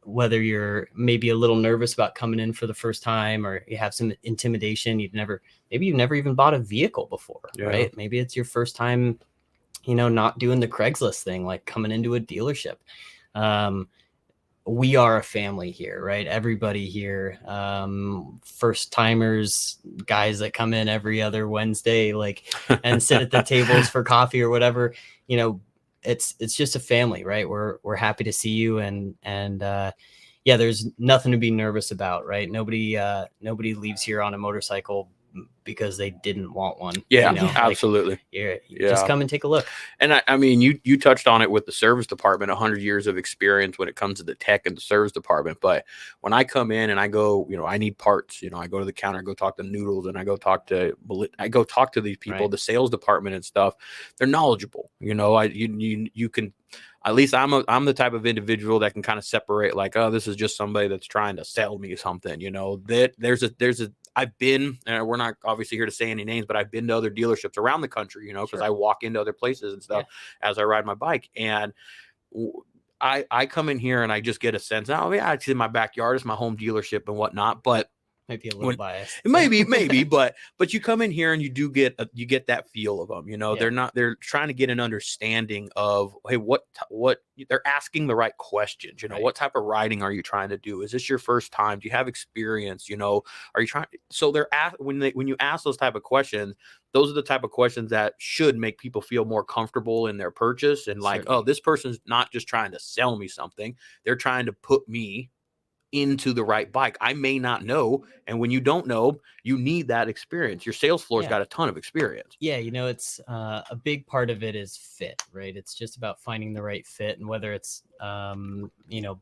whether you're maybe a little nervous about coming in for the first time, or you have some intimidation, you've never even bought a vehicle before, right? Maybe it's your first time, not doing the Craigslist thing, like coming into a dealership. We are a family here, right? Everybody here, first timers, guys that come in every other Wednesday, and sit at the tables for coffee or whatever, it's just a family, right? We're happy to see you. And there's nothing to be nervous about, right? Nobody leaves here on a motorcycle because they didn't want one. Absolutely. Just come and take a look. And I mean, you touched on it with the service department, 100 years of experience when it comes to the tech and the service department. But when I come in and I go, I need parts, I go to the counter, I go talk to Noodles, and I go talk to these people, the sales department and stuff. They're knowledgeable. You can, at least I'm the type of individual that can kind of separate, like, oh, this is just somebody that's trying to sell me something, that I've been, and we're not obviously here to say any names, but I've been to other dealerships around the country, because I walk into other places and stuff as I ride my bike. And I come in here and I just get a sense, oh yeah, it's in my backyard, it's my home dealership and whatnot. But Might be a little biased. Maybe, but you come in here and you do get that feel of them. You know, Yeah. they're trying to get an understanding of, hey, what they're asking the right questions. You know, Right. what type of riding are you trying to do? Is this your first time? Do you have experience? You know, are you trying? So they're when you ask those type of questions, those are the type of questions that should make people feel more comfortable in their purchase and like, Certainly. oh, this person's not just trying to sell me something; they're trying to put me into the right bike. I may not know. And when you don't know, you need that experience. Your sales floor's got a ton of experience. Yeah. You know, it's a big part of it is fit, right? It's just about finding the right fit, and whether it's, you know,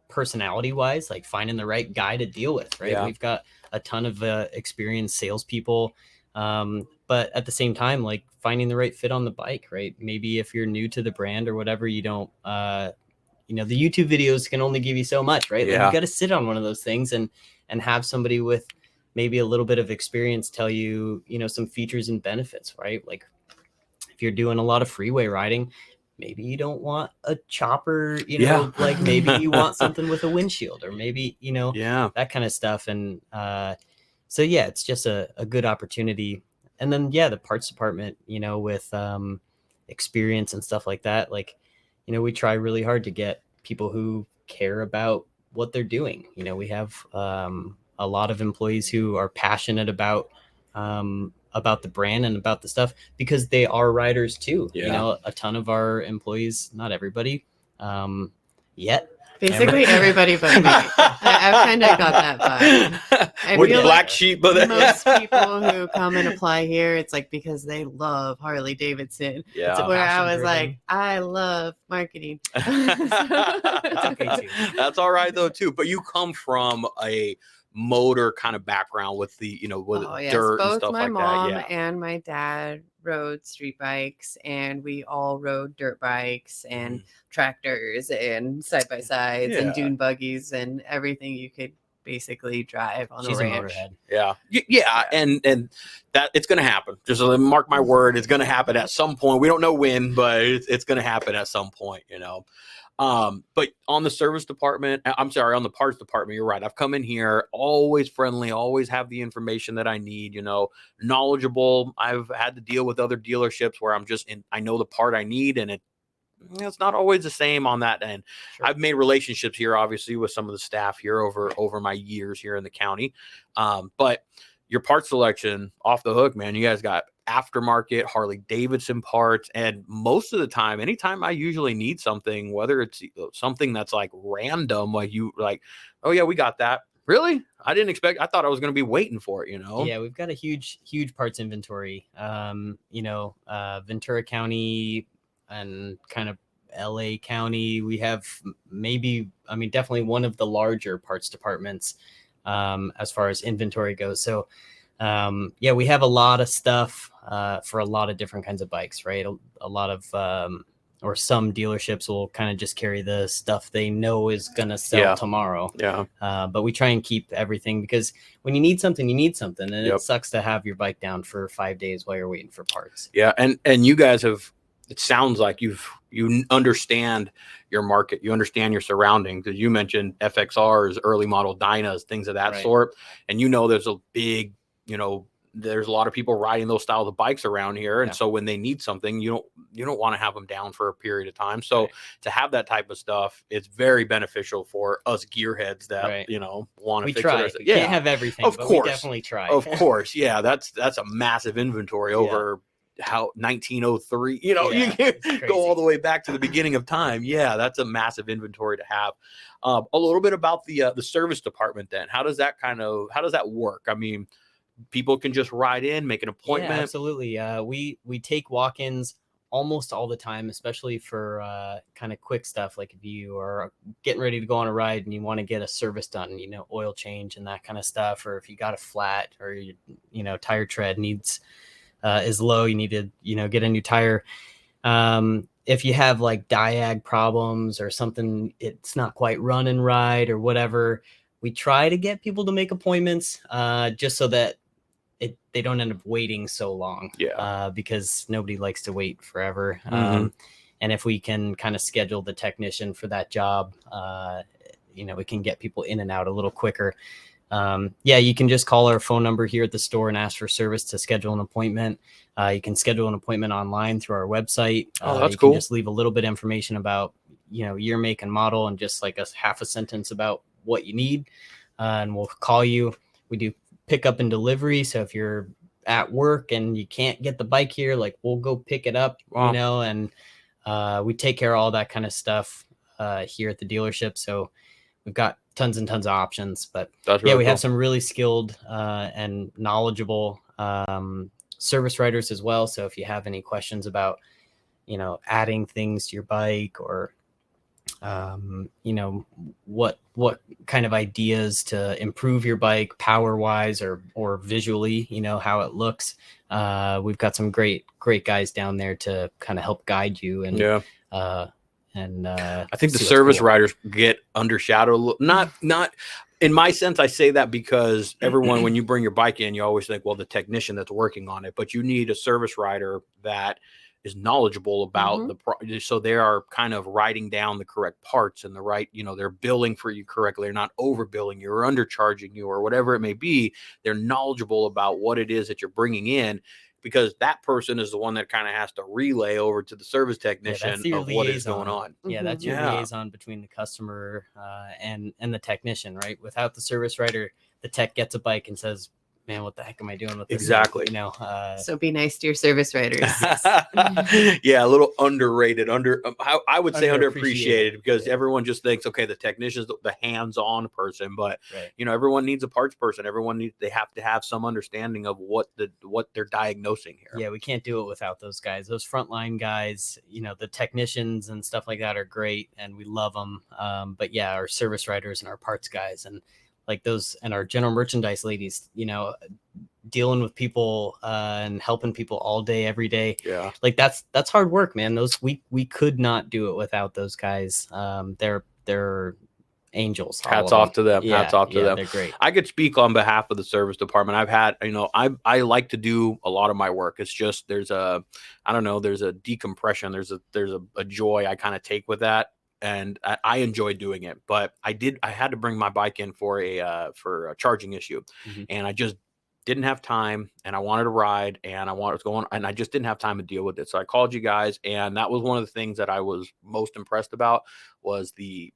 personality wise, like finding the right guy to deal with, right? Yeah. We've got a ton of experienced salespeople. But at the same time, like finding the right fit on the bike, right? Maybe if you're new to the brand or whatever, you don't, you know, the YouTube videos can only give you so much, right? Yeah. Like you got to sit on one of those things and have somebody with maybe a little bit of experience tell you, you know, some features and benefits, right? Like if you're doing a lot of freeway riding, maybe you don't want a chopper, you know, like maybe you want something with a windshield, or maybe, you know, that kind of stuff. And so, yeah, it's just a good opportunity. And then, yeah, the parts department, you know, with experience and stuff like that, like, you know, we try really hard to get people who care about what they're doing. You know, we have a lot of employees who are passionate about the brand and about the stuff, because they are riders too. You know, a ton of our employees, not everybody yet. Basically everybody but me. I've kind of got that vibe. I With feel black like sheep, but most people who come and apply here, it's like because they love Harley Davidson. Yeah. It's where I was like, I love marketing. That's okay too. That's all right though too. But you come from a motor kind of background with the, you know, with dirt both and stuff my like mom that. Yeah. and my dad rode street bikes, and we all rode dirt bikes and tractors and side by sides and dune buggies and everything you could basically drive on a ranch. Yeah. And that it's going to happen. Just mark my word, it's going to happen at some point. We don't know when, but it's going to happen at some point, you know. But on the service department, I'm sorry, on the parts department, you're right. I've come in here always friendly, always have the information that I need, you know, knowledgeable. I've had to deal with other dealerships where I know the part I need, and it's not always the same on that end. Sure. I've made relationships here, obviously, with some of the staff here over my years here in the county. But your part selection off the hook, man. You guys got aftermarket Harley Davidson parts, and most of the time, anytime I usually need something, whether it's something that's like random, like oh yeah, we got that. Really? I didn't expect. I thought I was going to be waiting for it, you know? Yeah, we've got a huge parts inventory. You know, Ventura County and kind of LA County, we have definitely one of the larger parts departments as far as inventory goes. So yeah, we have a lot of stuff for a lot of different kinds of bikes, right? A lot of or some dealerships will kind of just carry the stuff they know is gonna sell tomorrow. Yeah. But we try and keep everything, because when you need something, and it sucks to have your bike down for 5 days while you're waiting for parts. Yeah, and you guys have. It sounds like you understand your market, you understand your surroundings. As you mentioned, FXRs, early model Dynas, things of that sort, and you know there's a big, you know, there's a lot of people riding those styles of bikes around here, and so when they need something, you don't want to have them down for a period of time. So to have that type of stuff, it's very beneficial for us gearheads that you know want to fix it. We can't have everything, but we definitely try. Of course, yeah, that's a massive inventory over. How 1903, you know, you can go all the way back to the beginning of time. Yeah, that's a massive inventory to have. A little bit about the service department then. How does that work? I mean, people can just ride in, make an appointment. Yeah, absolutely. We take walk-ins almost all the time, especially for kind of quick stuff, like if you are getting ready to go on a ride and you want to get a service done, you know, oil change and that kind of stuff, or if you got a flat, or you know, tire tread is low, you need to, you know, get a new tire. If you have like diag problems or something, it's not quite running right or whatever, we try to get people to make appointments just so that they don't end up waiting so long. Because nobody likes to wait forever. And if we can kind of schedule the technician for that job, you know, we can get people in and out a little quicker. Yeah, you can just call our phone number here at the store and ask for service to schedule an appointment. You can schedule an appointment online through our website. Oh, that's you cool. Can just leave a little bit of information about, year, make, and model, and just like half a sentence about what you need, and we'll call you. We do pickup and delivery, so if you're at work and you can't get the bike here, like, we'll go pick it up. Wow. And we take care of all that kind of stuff here at the dealership. So we've got tons and tons of options, but we have some really skilled and knowledgeable service writers as well. So if you have any questions about, adding things to your bike, or, what kind of ideas to improve your bike power wise or visually, how it looks. We've got some great guys down there to kind of help guide you. And I think the service writers get undershadowed. Not in my sense. I say that because everyone, when you bring your bike in, you always think, well, the technician that's working on it, but you need a service writer that is knowledgeable about so they are kind of writing down the correct parts and the right, they're billing for you correctly. They're not overbilling you or undercharging you or whatever it may be. They're knowledgeable about what it is that you're bringing in, because that person is the one that kind of has to relay over to the service technician of what is going on. Yeah, that's your liaison between the customer and the technician, right? Without the service writer, the tech gets a bike and says, man, what the heck am I doing with this? Exactly. So be nice to your service writers. Yeah, a little underrated, I would say underappreciated, because everyone just thinks, okay, the technician's the hands-on person, but everyone needs a parts person. They have to have some understanding of what they're diagnosing here. Yeah, we can't do it without those guys. Those frontline guys, the technicians and stuff like that are great, and we love them. But yeah, our service writers and our parts guys and like those, and our general merchandise ladies, dealing with people and helping people all day, every day. Yeah. Like that's hard work, man. We could not do it without those guys. They're angels. Hats off to them. Yeah, Hats off to them. They're great. I could speak on behalf of the service department. I've had, I like to do a lot of my work. It's just, there's a decompression. There's a joy I kind of take with that. And I enjoy doing it, but I had to bring my bike in for a charging issue, and I just didn't have time, and I wanted to ride, and I just didn't have time to deal with it. So I called you guys, and that was one of the things that I was most impressed about was the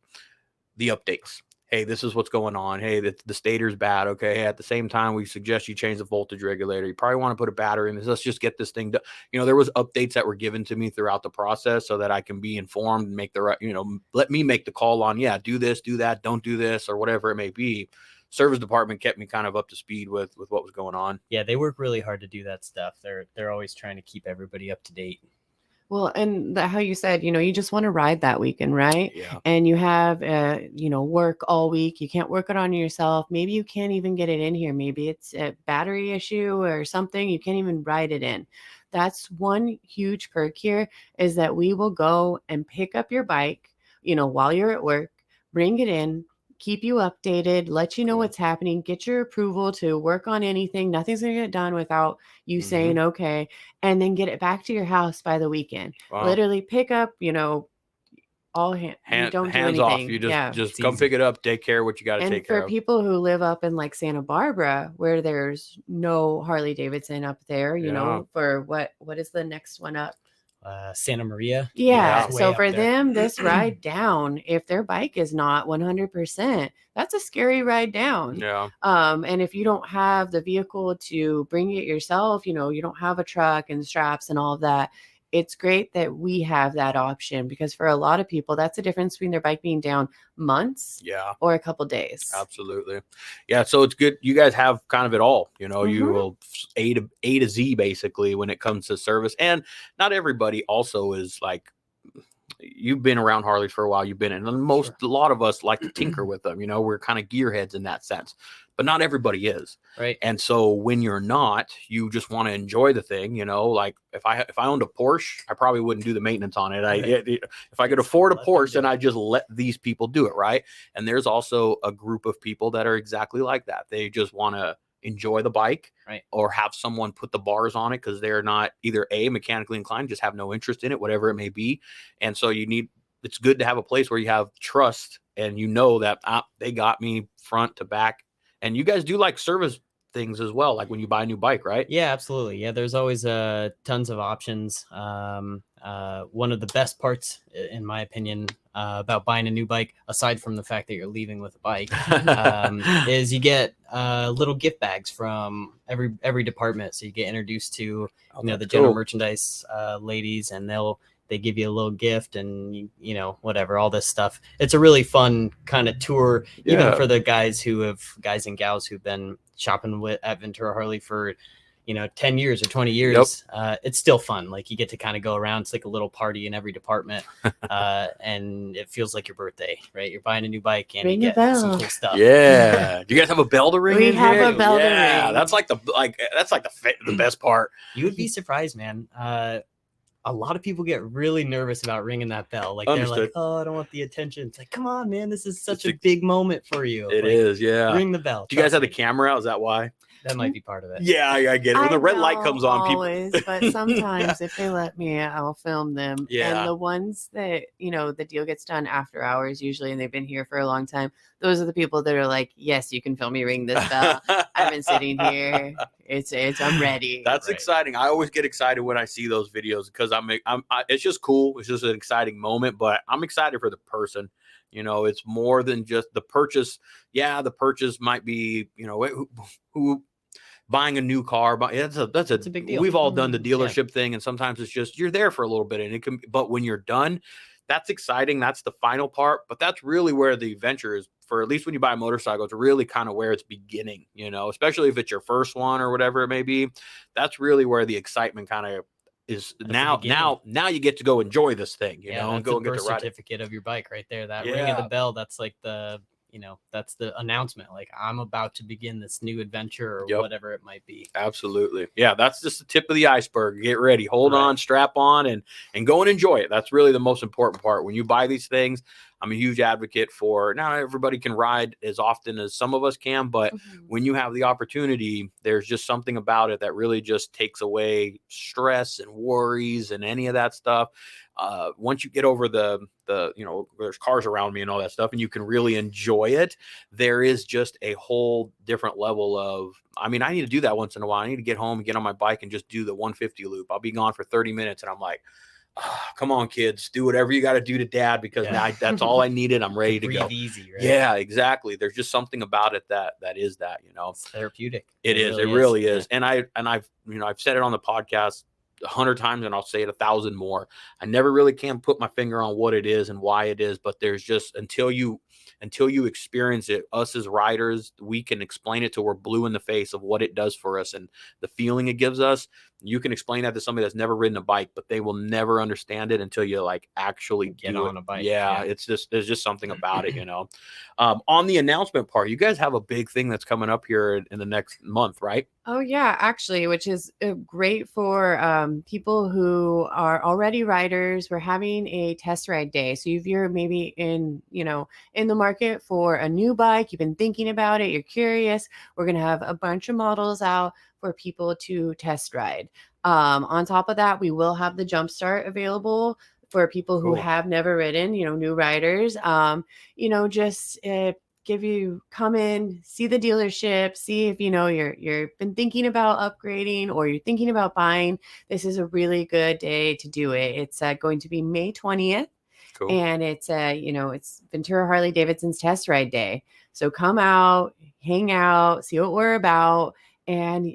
updates. Hey, this is what's going on. Hey, the stator's bad. Okay. Hey, at the same time, we suggest you change the voltage regulator. You probably want to put a battery in this. Let's just get this thing done. There was updates that were given to me throughout the process so that I can be informed and make the right, let me make the call on, do this, do that, don't do this, or whatever it may be. Service department kept me kind of up to speed with what was going on. Yeah, they work really hard to do that stuff. They're always trying to keep everybody up to date. Well, and how you said, you just want to ride that weekend, right? Yeah. And you have, work all week. You can't work it on yourself. Maybe you can't even get it in here. Maybe it's a battery issue or something. You can't even ride it in. That's one huge perk here, is that we will go and pick up your bike, while you're at work, bring it in, keep you updated, let you know what's happening, get your approval to work on anything. Nothing's going to get done without you saying okay, and then get it back to your house by the weekend. Wow. Literally pick up, all hands off. You just come pick it up, take care of what you got to take care of. And for people who live up in like Santa Barbara, where there's no Harley Davidson up there, for what is the next one up? Santa Maria. Yeah. So for them, this ride down, if their bike is not 100%, that's a scary ride down. Yeah. And if you don't have the vehicle to bring it yourself, you don't have a truck and straps and all of that, it's great that we have that option, because for a lot of people, that's the difference between their bike being down months or a couple days. Absolutely. Yeah. So it's good. You guys have kind of it all, you will A to Z basically when it comes to service. And not everybody also is like, you've been around Harleys for a while. You've been in, and a lot of us like to tinker with them. We're kind of gearheads in that sense, but not everybody is. Right. And so when you're not, you just want to enjoy the thing, like if I owned a Porsche, I probably wouldn't do the maintenance on it. If I could afford a Porsche, then I just let these people do it. Right. And there's also a group of people that are exactly like that. They just want to enjoy the bike, right, or have someone put the bars on it because they're not either mechanically inclined, just have no interest in it, whatever it may be. And so it's good to have a place where you have trust and that they got me front to back And you guys do like service things as well, like when you buy a new bike, right? Yeah, absolutely. Yeah, there's always tons of options. One of the best parts, in my opinion, about buying a new bike, aside from the fact that you're leaving with a bike, is you get little gift bags from every department. So you get introduced to the general merchandise ladies, and they give you a little gift, and whatever, all this stuff. It's a really fun kind of tour, even for the guys and gals who've been shopping at Ventura Harley for 10 years or 20 years. It's still fun. Like, you get to kind of go around. It's like a little party in every department. And it feels like your birthday, right? You're buying a new bike and you get some cool stuff. Yeah. Do you guys have a bell to ring? We have a bell to ring. That's like the best part. You would be surprised, man. A lot of people get really nervous about ringing that bell. Like, they're like, oh, I don't want the attention. It's like, come on, man. This is such a big moment for you. It is, yeah. Ring the bell. Do you guys have the camera out? Is that why? That might be part of it. Yeah, I get it. When the red light comes on, always, but sometimes if they let me, I'll film them. Yeah. And the ones that, the deal gets done after hours usually, and they've been here for a long time, those are the people that are like, yes, you can film me ring this bell. I've been sitting here. I'm ready. That's exciting. I always get excited when I see those videos because it's just cool. It's just an exciting moment, but I'm excited for the person. It's more than just the purchase. Yeah, the purchase might be, who buying a new car, but that's a big deal. We've all done the dealership thing, and sometimes it's just you're there for a little bit, and it can. But when you're done, that's exciting. That's the final part. But that's really where the adventure is. For at least when you buy a motorcycle, it's really kind of where it's beginning. Especially if it's your first one or whatever it may be. That's really where the excitement kind of is. Now you get to go enjoy this thing. And go and get the certificate of your bike right there. That ring of the bell. That's like the. That's the announcement. Like, I'm about to begin this new adventure or whatever it might be. Absolutely. Yeah. That's just the tip of the iceberg. Get ready, hold on, strap on, and go and enjoy it. That's really the most important part. When you buy these things, I'm a huge advocate for, not everybody can ride as often as some of us can, but when you have the opportunity, there's just something about it that really just takes away stress and worries and any of that stuff. Once you get over there's cars around me and all that stuff, and you can really enjoy it, there is just a whole different level of, I need to do that once in a while. I need to get home and get on my bike and just do the 150 loop. I'll be gone for 30 minutes and I'm like, come on, kids, do whatever you got to do to dad, because now that's all I needed. I'm ready to go. Easy, right? Yeah, exactly. There's just something about it that is that, It's therapeutic. It really is. And I've said it on the podcast 100 times, and I'll say it 1,000 more. I never really can put my finger on what it is and why it is, but there's just, until you experience it, us as riders, we can explain it till we're blue in the face of what it does for us and the feeling it gives us. You can explain that to somebody that's never ridden a bike, but they will never understand it until you actually get on a bike. Yeah, it's just, there's just something about it, On the announcement part, you guys have a big thing that's coming up here in the next month, right? Oh yeah, actually, which is great for people who are already riders. We're having a test ride day. So if you're maybe in the market for a new bike, you've been thinking about it, you're curious, we're going to have a bunch of models out for people to test ride. On top of that, we will have the Jumpstart available for people who have never ridden, new riders. Come in, see the dealership, see if you've been thinking about upgrading or you're thinking about buying. This is a really good day to do it. It's going to be May 20th. Cool. And it's it's Ventura Harley Davidson's test ride day. So come out, hang out, see what we're about, and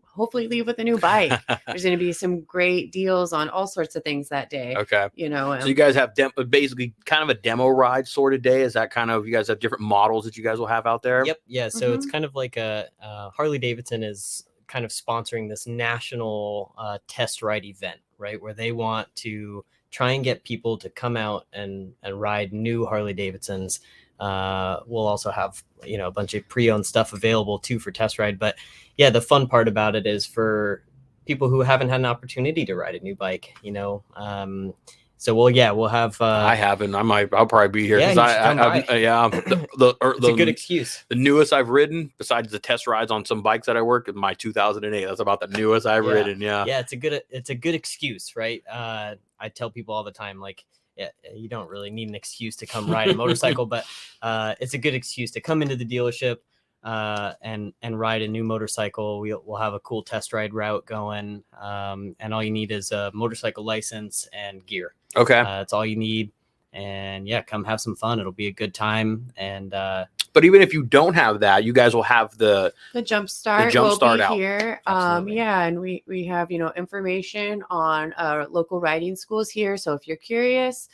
hopefully leave with a new bike. There's going to be some great deals on all sorts of things that day. Okay. So you guys have basically kind of a demo ride sort of day. Is that kind of, you guys have different models that you guys will have out there? Yep. Yeah. So it's kind of like Harley Davidson is kind of sponsoring this national test ride event, right? Where they want to try and get people to come out and ride new Harley Davidsons. We'll also have, a bunch of pre-owned stuff available too for test ride. But yeah, the fun part about it is for people who haven't had an opportunity to ride a new bike, So we'll have. I haven't. I'll probably be here because it's a good excuse. The newest I've ridden, besides the test rides on some bikes that I work, is my 2008. That's about the newest I've ridden. Yeah. Yeah, it's a good excuse, right? I tell people all the time, like, yeah, you don't really need an excuse to come ride a motorcycle, but it's a good excuse to come into the dealership, and ride a new motorcycle, we'll have a cool test ride route going. And all you need is a motorcycle license and gear. Okay. That's all you need. And yeah, come have some fun. It'll be a good time. And but even if you don't have that, you guys will have the jump start. will be out here. Yeah, and we have information on local riding schools here. So if you're curious,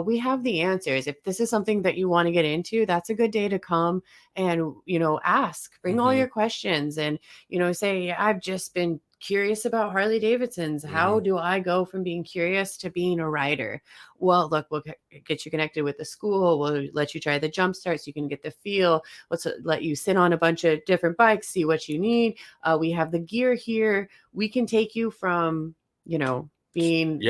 we have the answers. If this is something that you want to get into, that's a good day to come and ask. Bring all your questions and say, I've just been curious about Harley Davidsons. How do I go from being curious to being a rider? Well, look, we'll get you connected with the school. We'll let you try the jump start so you can get the feel. Let's let you sit on a bunch of different bikes, see what you need. We have the gear here. We can take you from, being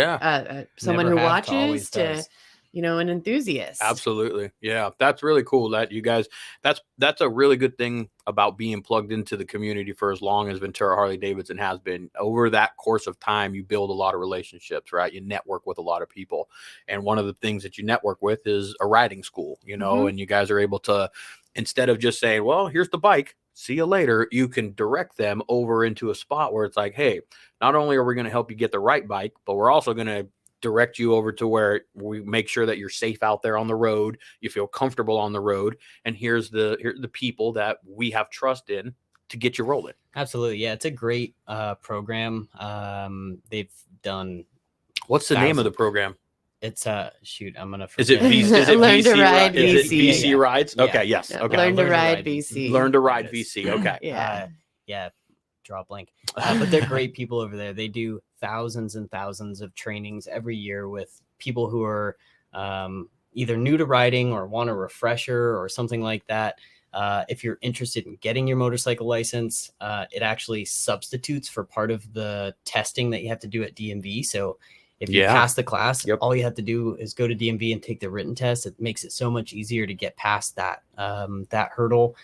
someone who watches to an enthusiast. Absolutely. Yeah. That's really cool that you guys, that's a really good thing about being plugged into the community for as long as Ventura Harley Davidson has been. Over that course of time, you build a lot of relationships, right? You network with a lot of people. And one of the things that you network with is a riding school, and you guys are able to, instead of just saying, well, here's the bike, see you later, you can direct them over into a spot where it's like, hey, not only are we going to help you get the right bike, but we're also going to direct you over to where we make sure that you're safe out there on the road, you feel comfortable on the road, and here's the people that we have trust in to get you rolling. Absolutely. Yeah, it's a great program. They've done what's the name of the program? It's shoot, I'm gonna is forget. it Learn VC to ride VC? Is it VC rides? Yeah. Okay, yes. Yeah. Okay. Learn to ride VC. Learn to ride VC. Okay. Yeah. Draw a blank. But they're great people over there. They do thousands and thousands of trainings every year with people who are either new to riding or want a refresher or something like that. If you're interested in getting your motorcycle license, it actually substitutes for part of the testing that you have to do at DMV. So if you pass the class, all you have to do is go to DMV and take the written test. It makes it so much easier to get past that hurdle.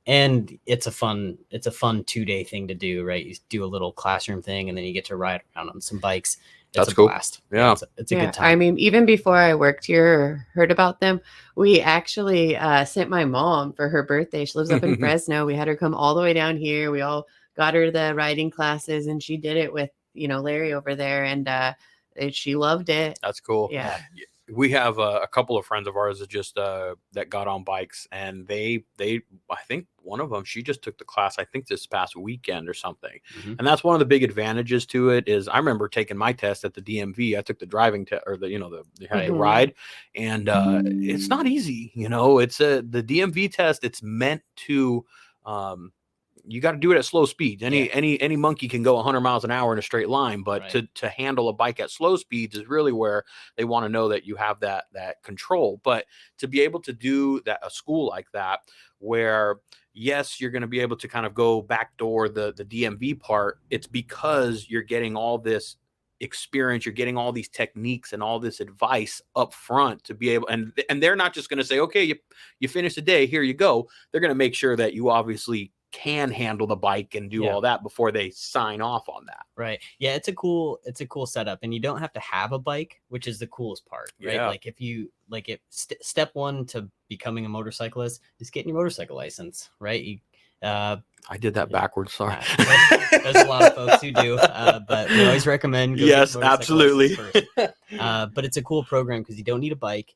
And it's a fun 2-day thing to do, right? You do a little classroom thing and then you get to ride around on some bikes. It's a blast. Yeah. It's a good time. I mean, even before I worked here or heard about them, we actually sent my mom for her birthday. She lives up in Fresno. We had her come all the way down here. We all got her the riding classes and she did it with, Larry over there. And she loved it. That's cool. Yeah. We have a couple of friends of ours that just that got on bikes, and they I think one of them, she just took the class, I think this past weekend or something. And that's one of the big advantages to it is I remember taking my test at the DMV. I took the driving test or the ride, and it's not easy. It's the DMV test. It's meant to you got to do it at slow speeds. Any monkey can go 100 miles an hour in a straight line, but to handle a bike at slow speeds is really where they want to know that you have that control. But to be able to do that, a school like that, where yes, you're going to be able to kind of go backdoor the DMV part, it's because you're getting all this experience, you're getting all these techniques and all this advice up front to be able, and they're not just going to say, okay, you finish the day, here you go. They're going to make sure that you obviously can handle the bike and do all that before they sign off on that. Right. Yeah. It's a cool setup, and you don't have to have a bike, which is the coolest part, right? Yeah. Like if step one to becoming a motorcyclist is getting your motorcycle license, right? I did that backwards. Sorry. There's a lot of folks who do, but we always recommend. Yes, absolutely. First. But it's a cool program because you don't need a bike.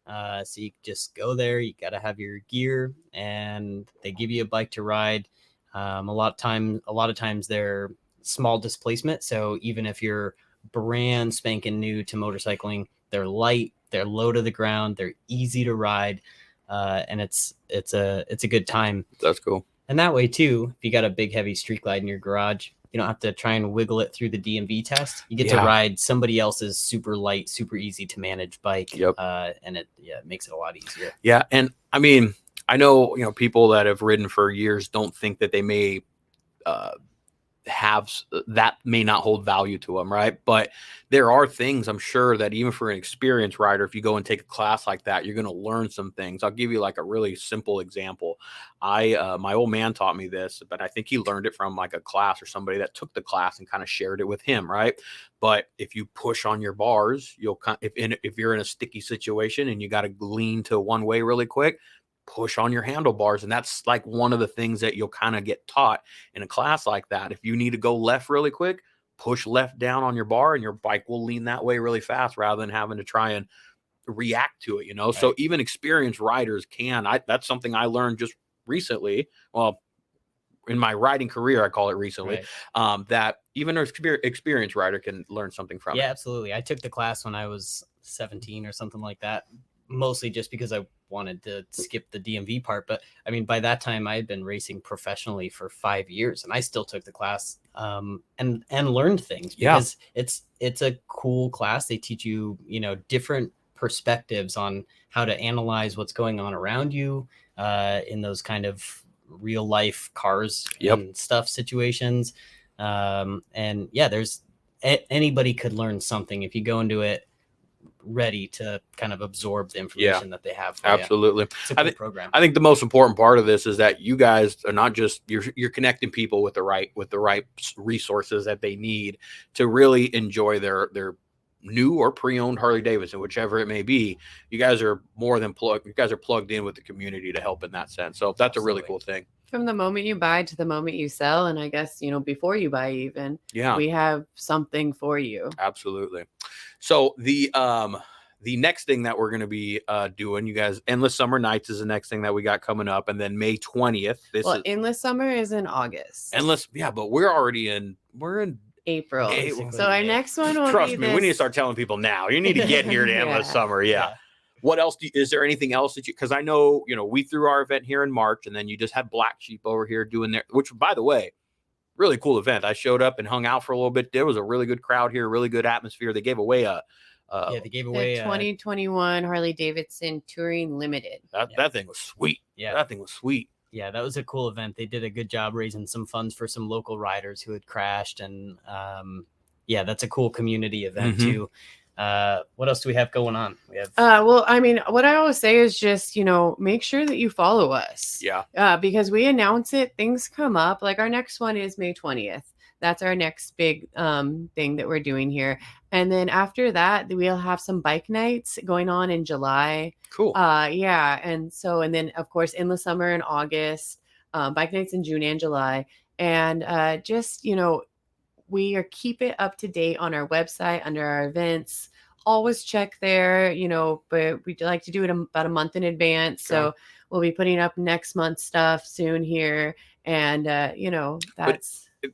So you just go there, you got to have your gear, and they give you a bike to ride. A lot of times they're small displacement. So even if you're brand spanking new to motorcycling, they're light, they're low to the ground, they're easy to ride. And it's a good time. That's cool. And that way too, if you got a big heavy street glide in your garage, you don't have to try and wiggle it through the DMV test. You get to ride somebody else's super light, super easy to manage bike. And it makes it a lot easier. Yeah. And I mean, I know, people that have ridden for years don't think that they may have that may not hold value to them, right? But there are things, I'm sure, that even for an experienced rider, if you go and take a class like that, you're going to learn some things. I'll give you like a really simple example. My old man taught me this, but I think he learned it from like a class or somebody that took the class and kind of shared it with him, right? But if you push on your bars, if you're in a sticky situation and you got to lean to one way really quick, push on your handlebars. And that's like one of the things that you'll kind of get taught in a class like that. If you need to go left really quick, push left down on your bar and your bike will lean that way really fast rather than having to try and react to it, you know? Right. So even experienced riders that's something I learned just recently. Well, in my riding career, I call it recently, right. That even an experienced rider can learn something from it. Yeah, absolutely. I took the class when I was 17 or something like that, mostly just because I wanted to skip the DMV part. But I mean, by that time I had been racing professionally for 5 years and I still took the class and learned things because it's a cool class. They teach you, you know, different perspectives on how to analyze what's going on around you in those kind of real life cars and stuff situations. And yeah, there's anybody could learn something if you go into it ready to kind of absorb the information that they have. Absolutely. It's a cool program. I think the most important part of this is that you guys are not just you're connecting people with the right resources that they need to really enjoy their new or pre-owned Harley Davidson, whichever it may be. You guys are more than plugged. You guys are plugged in with the community to help in that sense. So that's a really cool thing. From the moment you buy to the moment you sell, and I guess, you know, before you buy even, we have something for you. Absolutely. So the next thing that we're going to be doing, you guys, Endless Summer Nights is the next thing that we got coming up, and then May 20th. Endless Summer is in August. But we're in April. So our next one will Trust me, we need to start telling people now. You need to get here to Endless Summer. Yeah. What else is there anything else that because I know, you know, we threw our event here in March and then you just had Black Sheep over here doing their, which by the way, really cool event. I showed up and hung out for a little bit. There was a really good crowd here, really good atmosphere. They gave away the 2021 Harley Davidson Touring Limited. That thing was sweet. Yeah. That thing was sweet. Yeah, that was a cool event. They did a good job raising some funds for some local riders who had crashed. And that's a cool community event too. What else do we have going on? We have well, I mean, what I always say is just, you know, make sure that you follow us. Yeah. Because we announce it, things come up. Like our next one is May 20th. That's our next big thing that we're doing here. And then after that, we'll have some bike nights going on in July. Cool. And then of course, Endless Summer in August, bike nights in June and July. And just, you know, we keep it up to date on our website under our events. Always check there, you know, but we like to do it about a month in advance. Okay. So we'll be putting up next month's stuff soon here. And, you know,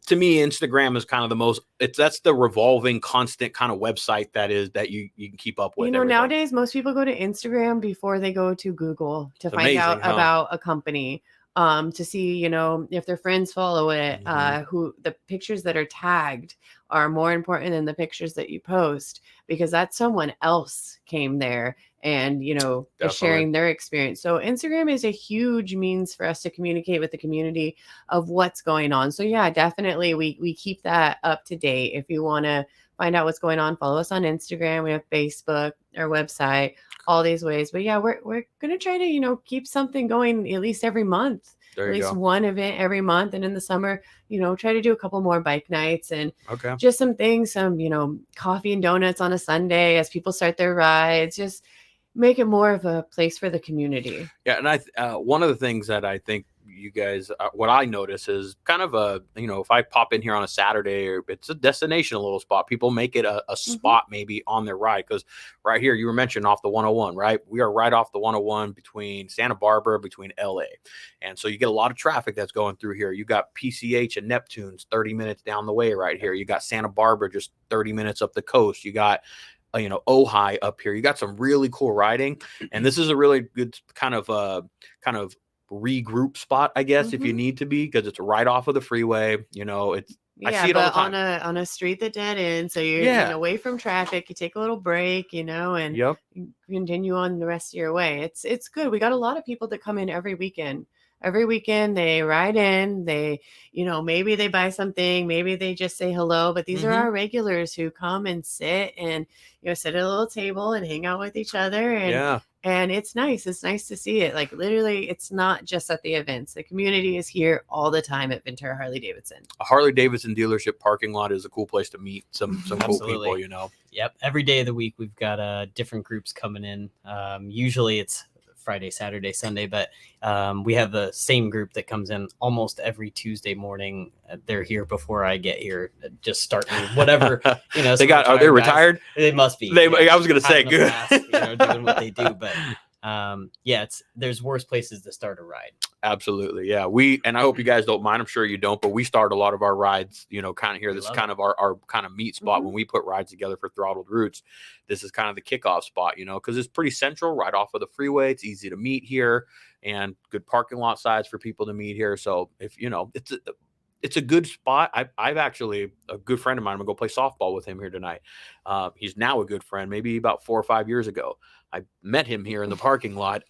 to me, Instagram is kind of that's the revolving constant kind of website that you can keep up with. You know, nowadays, most people go to Instagram before they go to Google to find out about a company. To see, you know, if their friends follow it, who the pictures that are tagged are more important than the pictures that you post, because that's someone else came there and, you know, is sharing their experience. So Instagram is a huge means for us to communicate with the community of what's going on. So yeah, definitely we keep that up to date. If you want to find out what's going on, follow us on Instagram. We have Facebook, our website, all these ways. But yeah, we're going to try to, you know, keep something going at least every month. At least one event every month. And in the summer, you know, try to do a couple more bike nights and just some things, you know, coffee and donuts on a Sunday as people start their rides. Just make it more of a place for the community. Yeah. And one of the things that I think you guys, what I notice is kind of you know, if I pop in here on a Saturday, or it's a destination, a little spot, people make it a spot maybe on their ride. Because right here, you were mentioned off the 101, right? We are right off the 101 between Santa Barbara, between LA. And so you get a lot of traffic that's going through here. You got PCH and Neptune's 30 minutes down the way right here. You got Santa Barbara just 30 minutes up the coast. You got you know, Ojai up here. You got some really cool riding, and this is a really good kind of regroup spot, I guess, if you need to be, because it's right off of the freeway. You know, I see it all the time. on a street that dead ends, so you're away from traffic. You take a little break, you know, and you continue on the rest of your way. It's good. We got a lot of people that come in every weekend. Every weekend they ride in, they, you know, maybe they buy something, maybe they just say hello, but these are our regulars who come and sit and, you know, sit at a little table and hang out with each other. And it's nice. It's nice to see it. Like literally, it's not just at the events. The community is here all the time at Ventura Harley Davidson. A Harley Davidson dealership parking lot is a cool place to meet some cool people, you know. Yep. Every day of the week, we've got different groups coming in. Usually it's Friday, Saturday, Sunday, but we have the same group that comes in almost every Tuesday morning. They're here before I get here, just starting whatever, are they retired? They must be. I was going to say, good. Blast, doing what they do, but there's worse places to start a ride. Absolutely. Yeah. And I hope you guys don't mind. I'm sure you don't, but we start a lot of our rides, kind of here. This is kind of our kind of meet spot when we put rides together for Throttled Roots. This is kind of the kickoff spot, because it's pretty central right off of the freeway. It's easy to meet here and good parking lot size for people to meet here. So if, it's a good spot. I've actually, a good friend of mine, I'm gonna go play softball with him here tonight. He's now a good friend, maybe about 4 or 5 years ago. I met him here in the parking lot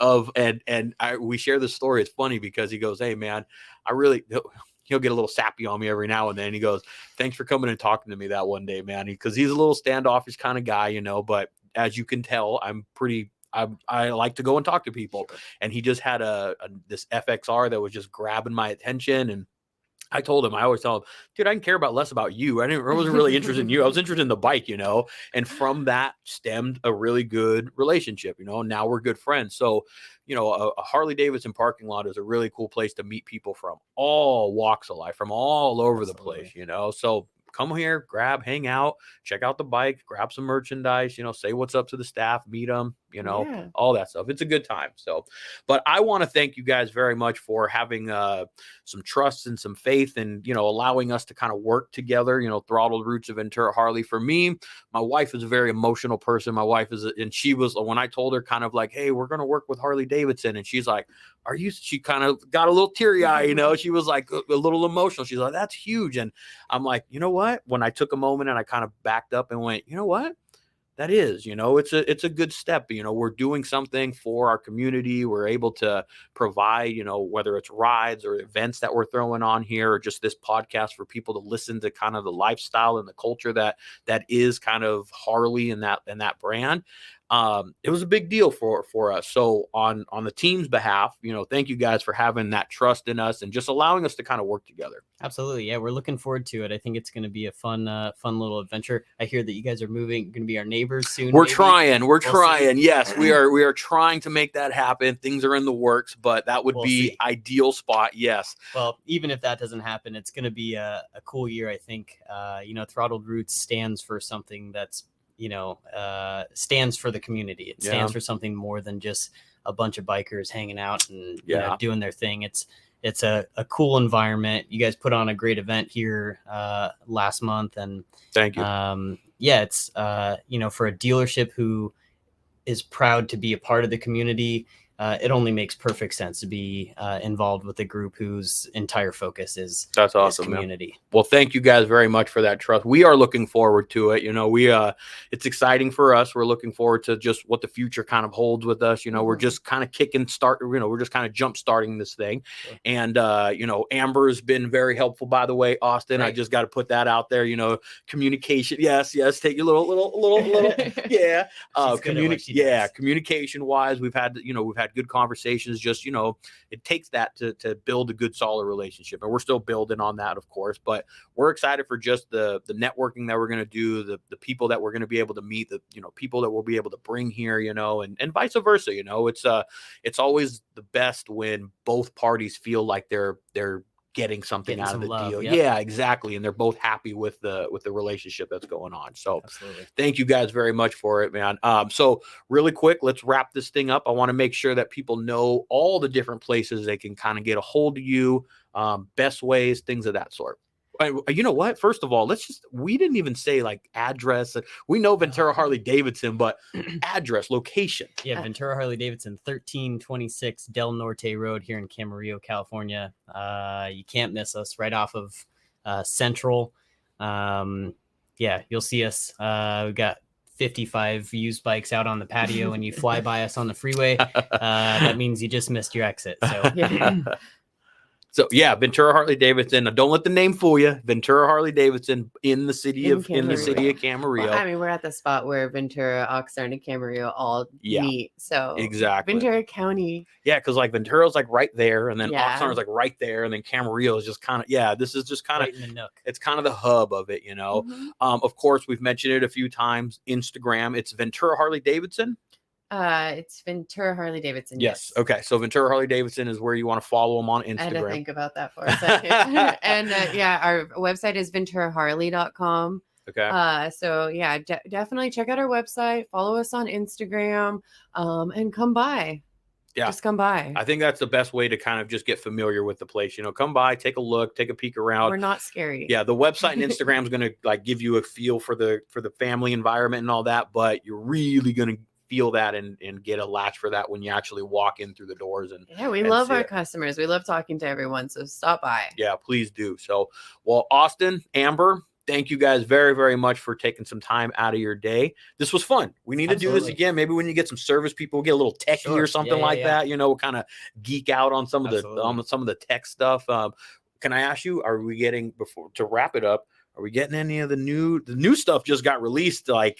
we share this story. It's funny because he goes, "Hey man, he'll get a little sappy on me every now and then." He goes, "Thanks for coming and talking to me that one day, man." Because he's a little standoffish kind of guy, but as you can tell, I like to go and talk to people. And he just had this FXR that was just grabbing my attention. And I always tell him, dude, I can care about less about you. I wasn't really interested in you. I was interested in the bike, and from that stemmed a really good relationship, now we're good friends. So, a Harley Davidson parking lot is a really cool place to meet people from all walks of life, from all over the place, so come here, hang out, check out the bike, grab some merchandise, say what's up to the staff, meet them, all that stuff. It's a good time. So, but I want to thank you guys very much for having some trust and some faith and, allowing us to kind of work together, Throttled Roots of Ventura Harley. For me, my wife is a very emotional person. My wife and she was, when I told her kind of like, hey, we're going to work with Harley Davidson. And she's like, she kind of got a little teary eye, she was like a little emotional. She's like, that's huge. And I'm like, you know what? When I took a moment and I kind of backed up and went, you know what? That is, it's a good step. We're doing something for our community. We're able to provide, whether it's rides or events that we're throwing on here, or just this podcast for people to listen to kind of the lifestyle and the culture that is kind of Harley and that brand. It was a big deal for us. So on the team's behalf, thank you guys for having that trust in us and just allowing us to kind of work together. Absolutely. Yeah. We're looking forward to it. I think it's going to be a fun little adventure. I hear that you guys are going to be our neighbors soon. We're trying. Yes, we are trying to make that happen. Things are in the works, but that would be ideal spot. Yes. Well, even if that doesn't happen, it's going to be a cool year. I think, Throttled Roots stands for something that's, stands for the community. It stands for something more than just a bunch of bikers hanging out and doing their thing. It's a cool environment. You guys put on a great event here last month, and thank you. It's for a dealership who is proud to be a part of the community. It only makes perfect sense to be involved with a group whose entire focus is that's awesome community. Man. Well, thank you guys very much for that trust. We are looking forward to it. It's exciting for us. We're looking forward to just what the future kind of holds with us. We're just kind of we're just kind of jump starting this thing. Sure. And, Amber has been very helpful, by the way, Austin. Right. I just got to put that out there, communication. Yes. Take your little, yeah. Communication wise, we've had good conversations. Just, it takes that to build a good, solid relationship. And we're still building on that, of course, but we're excited for just the networking that we're going to do, the people that we're going to be able to meet, the, people that we'll be able to bring here, and vice versa. It's always the best when both parties feel like they're getting something out of the deal. Yep. Yeah, exactly. And they're both happy with the relationship that's going on. So absolutely. Thank you guys very much for it, man. So really quick, let's wrap this thing up. I want to make sure that people know all the different places they can kind of get a hold of you, best ways, things of that sort. You know what? First of all, we didn't even say like address. We know Ventura Harley Davidson, but address, location. Yeah, Ventura Harley Davidson, 1326 Del Norte Road here in Camarillo, California. You can't miss us, right off of Central. You'll see us. We've got 55 used bikes out on the patio, and you fly by us on the freeway. That means you just missed your exit. So yeah. So yeah, Ventura Harley Davidson. Don't let the name fool you. Ventura Harley Davidson in the city of Camarillo. Well, we're at the spot where Ventura, Oxnard, and Camarillo all meet. So exactly, Ventura County. Yeah, because like Ventura's like right there, and then Oxnard's like right there, and then Camarillo is just kind of this is just kind of right in the nook. It's kind of the hub of it, Mm-hmm. Of course, we've mentioned it a few times. Instagram, it's Ventura Harley Davidson. It's Ventura Harley Davidson. Yes. Okay. So Ventura Harley Davidson is where you want to follow them on Instagram. I had to think about that for a second. And yeah, our website is venturaharley.com. Okay. So yeah, definitely check out our website, follow us on Instagram, and come by. Yeah. Just come by. I think that's the best way to kind of just get familiar with the place. Come by, take a look, take a peek around. We're not scary. Yeah, the website and Instagram is going to like give you a feel for the family environment and all that, but you're really going to feel that and get a latch for that when you actually walk in through the doors. And yeah, we love our customers. We love talking to everyone. So stop by. Yeah, please do. So, well, Austin, Amber, thank you guys very, very much for taking some time out of your day. This was fun. We need to do this again. Maybe when you get some service people, get a little techie or something like that. We'll kind of geek out on some of the tech stuff. Can I ask you, are we getting, before to wrap it up, are we getting any of the new stuff just got released? Like,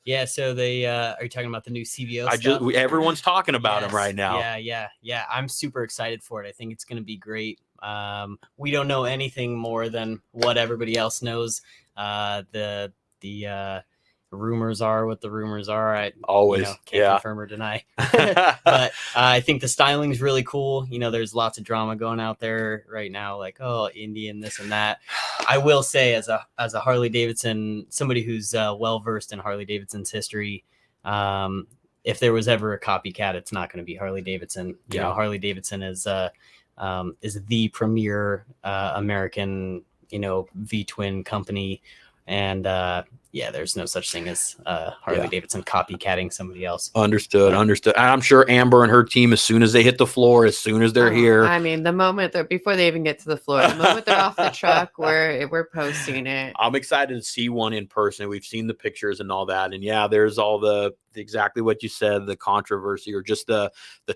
yeah. So they are you talking about the new CVO stuff? Everyone's talking about them right now. Yeah. I'm super excited for it. I think it's going to be great. We don't know anything more than what everybody else knows. The rumors are what the rumors are. I always can't confirm or deny. But I think the styling's really cool. There's lots of drama going out there right now, like, oh, Indian, this and that. I will say, as a Harley Davidson, somebody who's well versed in Harley Davidson's history, if there was ever a copycat, it's not going to be Harley Davidson. Harley Davidson is the premier American V-twin company, and there's no such thing as Harley Davidson copycatting somebody else. Understood. I'm sure Amber and her team, as soon as they hit the floor, as soon as they're here, I mean, the moment before they even get to the floor, the moment they're off the truck, we're posting it. I'm excited to see one in person. We've seen the pictures and all that, and there's all the exactly what you said, the controversy or just the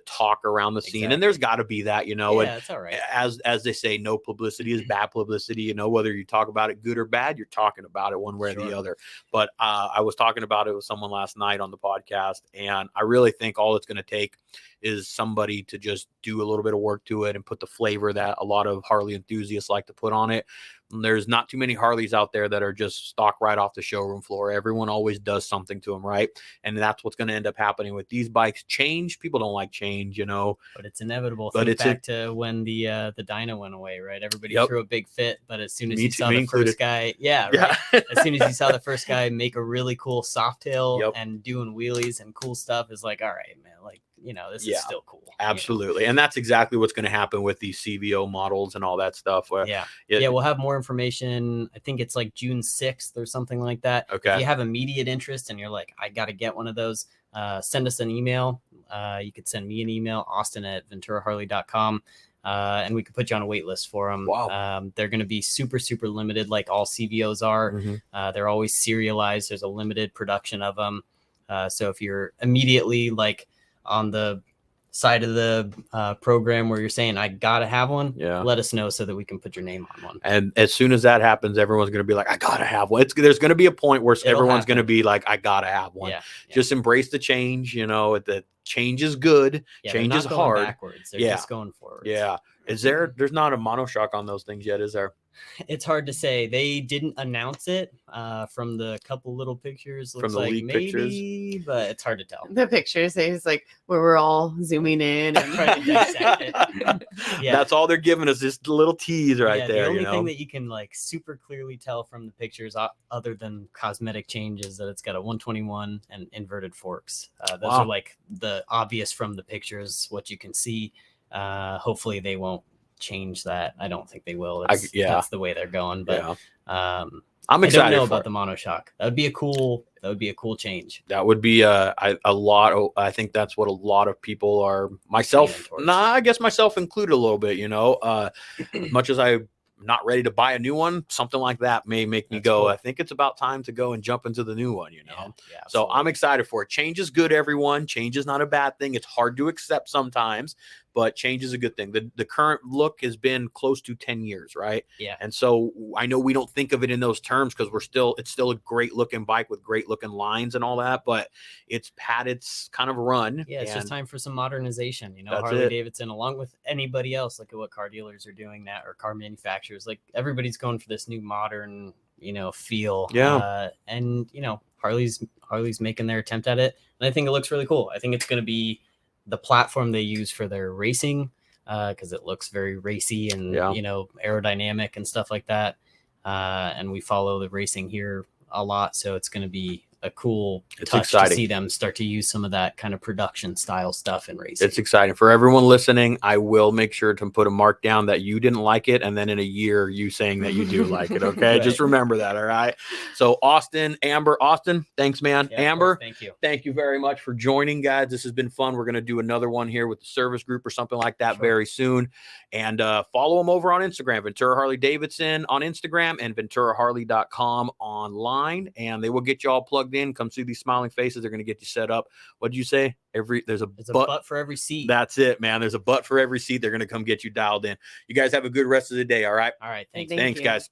talk around the scene. And there's got to be that, it's all right. As they say, no publicity is bad publicity. Whether you talk about it good or bad, you're talking about it one way or the other. But I was talking about it with someone last night on the podcast, and I really think all it's going to take is somebody to just do a little bit of work to it and put the flavor that a lot of Harley enthusiasts like to put on it. And there's not too many Harleys out there that are just stock right off the showroom floor. Everyone always does something to them, right? And that's what's going to end up happening with these bikes. Change, people don't like change, But it's inevitable. Think back to when the dyno went away, right? Everybody threw a big fit, but as soon as you saw the first guy, as soon as you saw the first guy make a really cool soft tail and doing wheelies and cool stuff, is like, all right, man, like, this is still cool. Absolutely. And that's exactly what's going to happen with these CVO models and all that stuff. We'll have more information. I think it's like June 6th or something like that. Okay. If you have immediate interest and you're like, I got to get one of those, send us an email. You could send me an email, austin@venturaharley.com. And we could put you on a wait list for them. Wow. They're going to be super, super limited, like all CVOs are. Mm-hmm. They're always serialized. There's a limited production of them. So if you're immediately like on the side of the program where you're saying, I got to have one, let us know so that we can put your name on one. And as soon as that happens, everyone's going to be like, I got to have one. There's going to be a point where everyone's going to be like, I got to have one. Just embrace the change. The change is good. Change is hard. Backwards. They're just going forward. Yeah. There's not a monoshock on those things yet, is there? It's hard to say. They didn't announce it from the couple little pictures. Looks from the like leaked maybe, pictures, but it's hard to tell. The pictures, it's like where we're all zooming in and trying to dissect it. That's all they're giving us, just a little tease there. The only thing that you can like super clearly tell from the pictures, other than cosmetic changes, that it's got a 121 and inverted forks. Those are like the obvious from the pictures, what you can see. Hopefully they won't change that. I don't think they will. That's the way they're going. But I'm excited. I don't know about the monoshock. That would be a cool change. That would be a lot. I think that's what a lot of people are. Myself, I guess myself included a little bit. Much as I'm not ready to buy a new one, something like that may make me go, cool. I think it's about time to go and jump into the new one. So I'm excited for it. Change is good, everyone. Change is not a bad thing. It's hard to accept sometimes, but change is a good thing. The current look has been close to 10 years, right? Yeah. And so I know we don't think of it in those terms because it's still a great looking bike with great looking lines and all that, but it's had its kind of run. Yeah, it's just time for some modernization. Harley Davidson, along with anybody else, look at what car dealers are doing now, or car manufacturers. Like everybody's going for this new modern feel. Yeah. And Harley's making their attempt at it, and I think it looks really cool. I think it's going to be the platform they use for their racing, because it looks very racy and aerodynamic and stuff like that. And we follow the racing here a lot, so it's going to be a cool touch to see them start to use some of that kind of production style stuff in racing. It's exciting for everyone listening. I will make sure to put a mark down that you didn't like it, and then in a year you saying that you do like it. Okay. Right. Just remember that. All right. So Austin, thanks, man. Yeah, Amber, thank you very much for joining, guys. This has been fun. We're going to do another one here with the service group or something like that very soon. And follow them over on Instagram, Ventura Harley Davidson on Instagram and VenturaHarley.com online, and they will get you all plugged in. Come see these smiling faces. They're going to get you set up. What did you say? There's a butt for every seat. That's it, man. There's a butt for every seat. They're going to come get you dialed in. You guys have a good rest of the day. All right. All right. Thanks. Thanks, guys.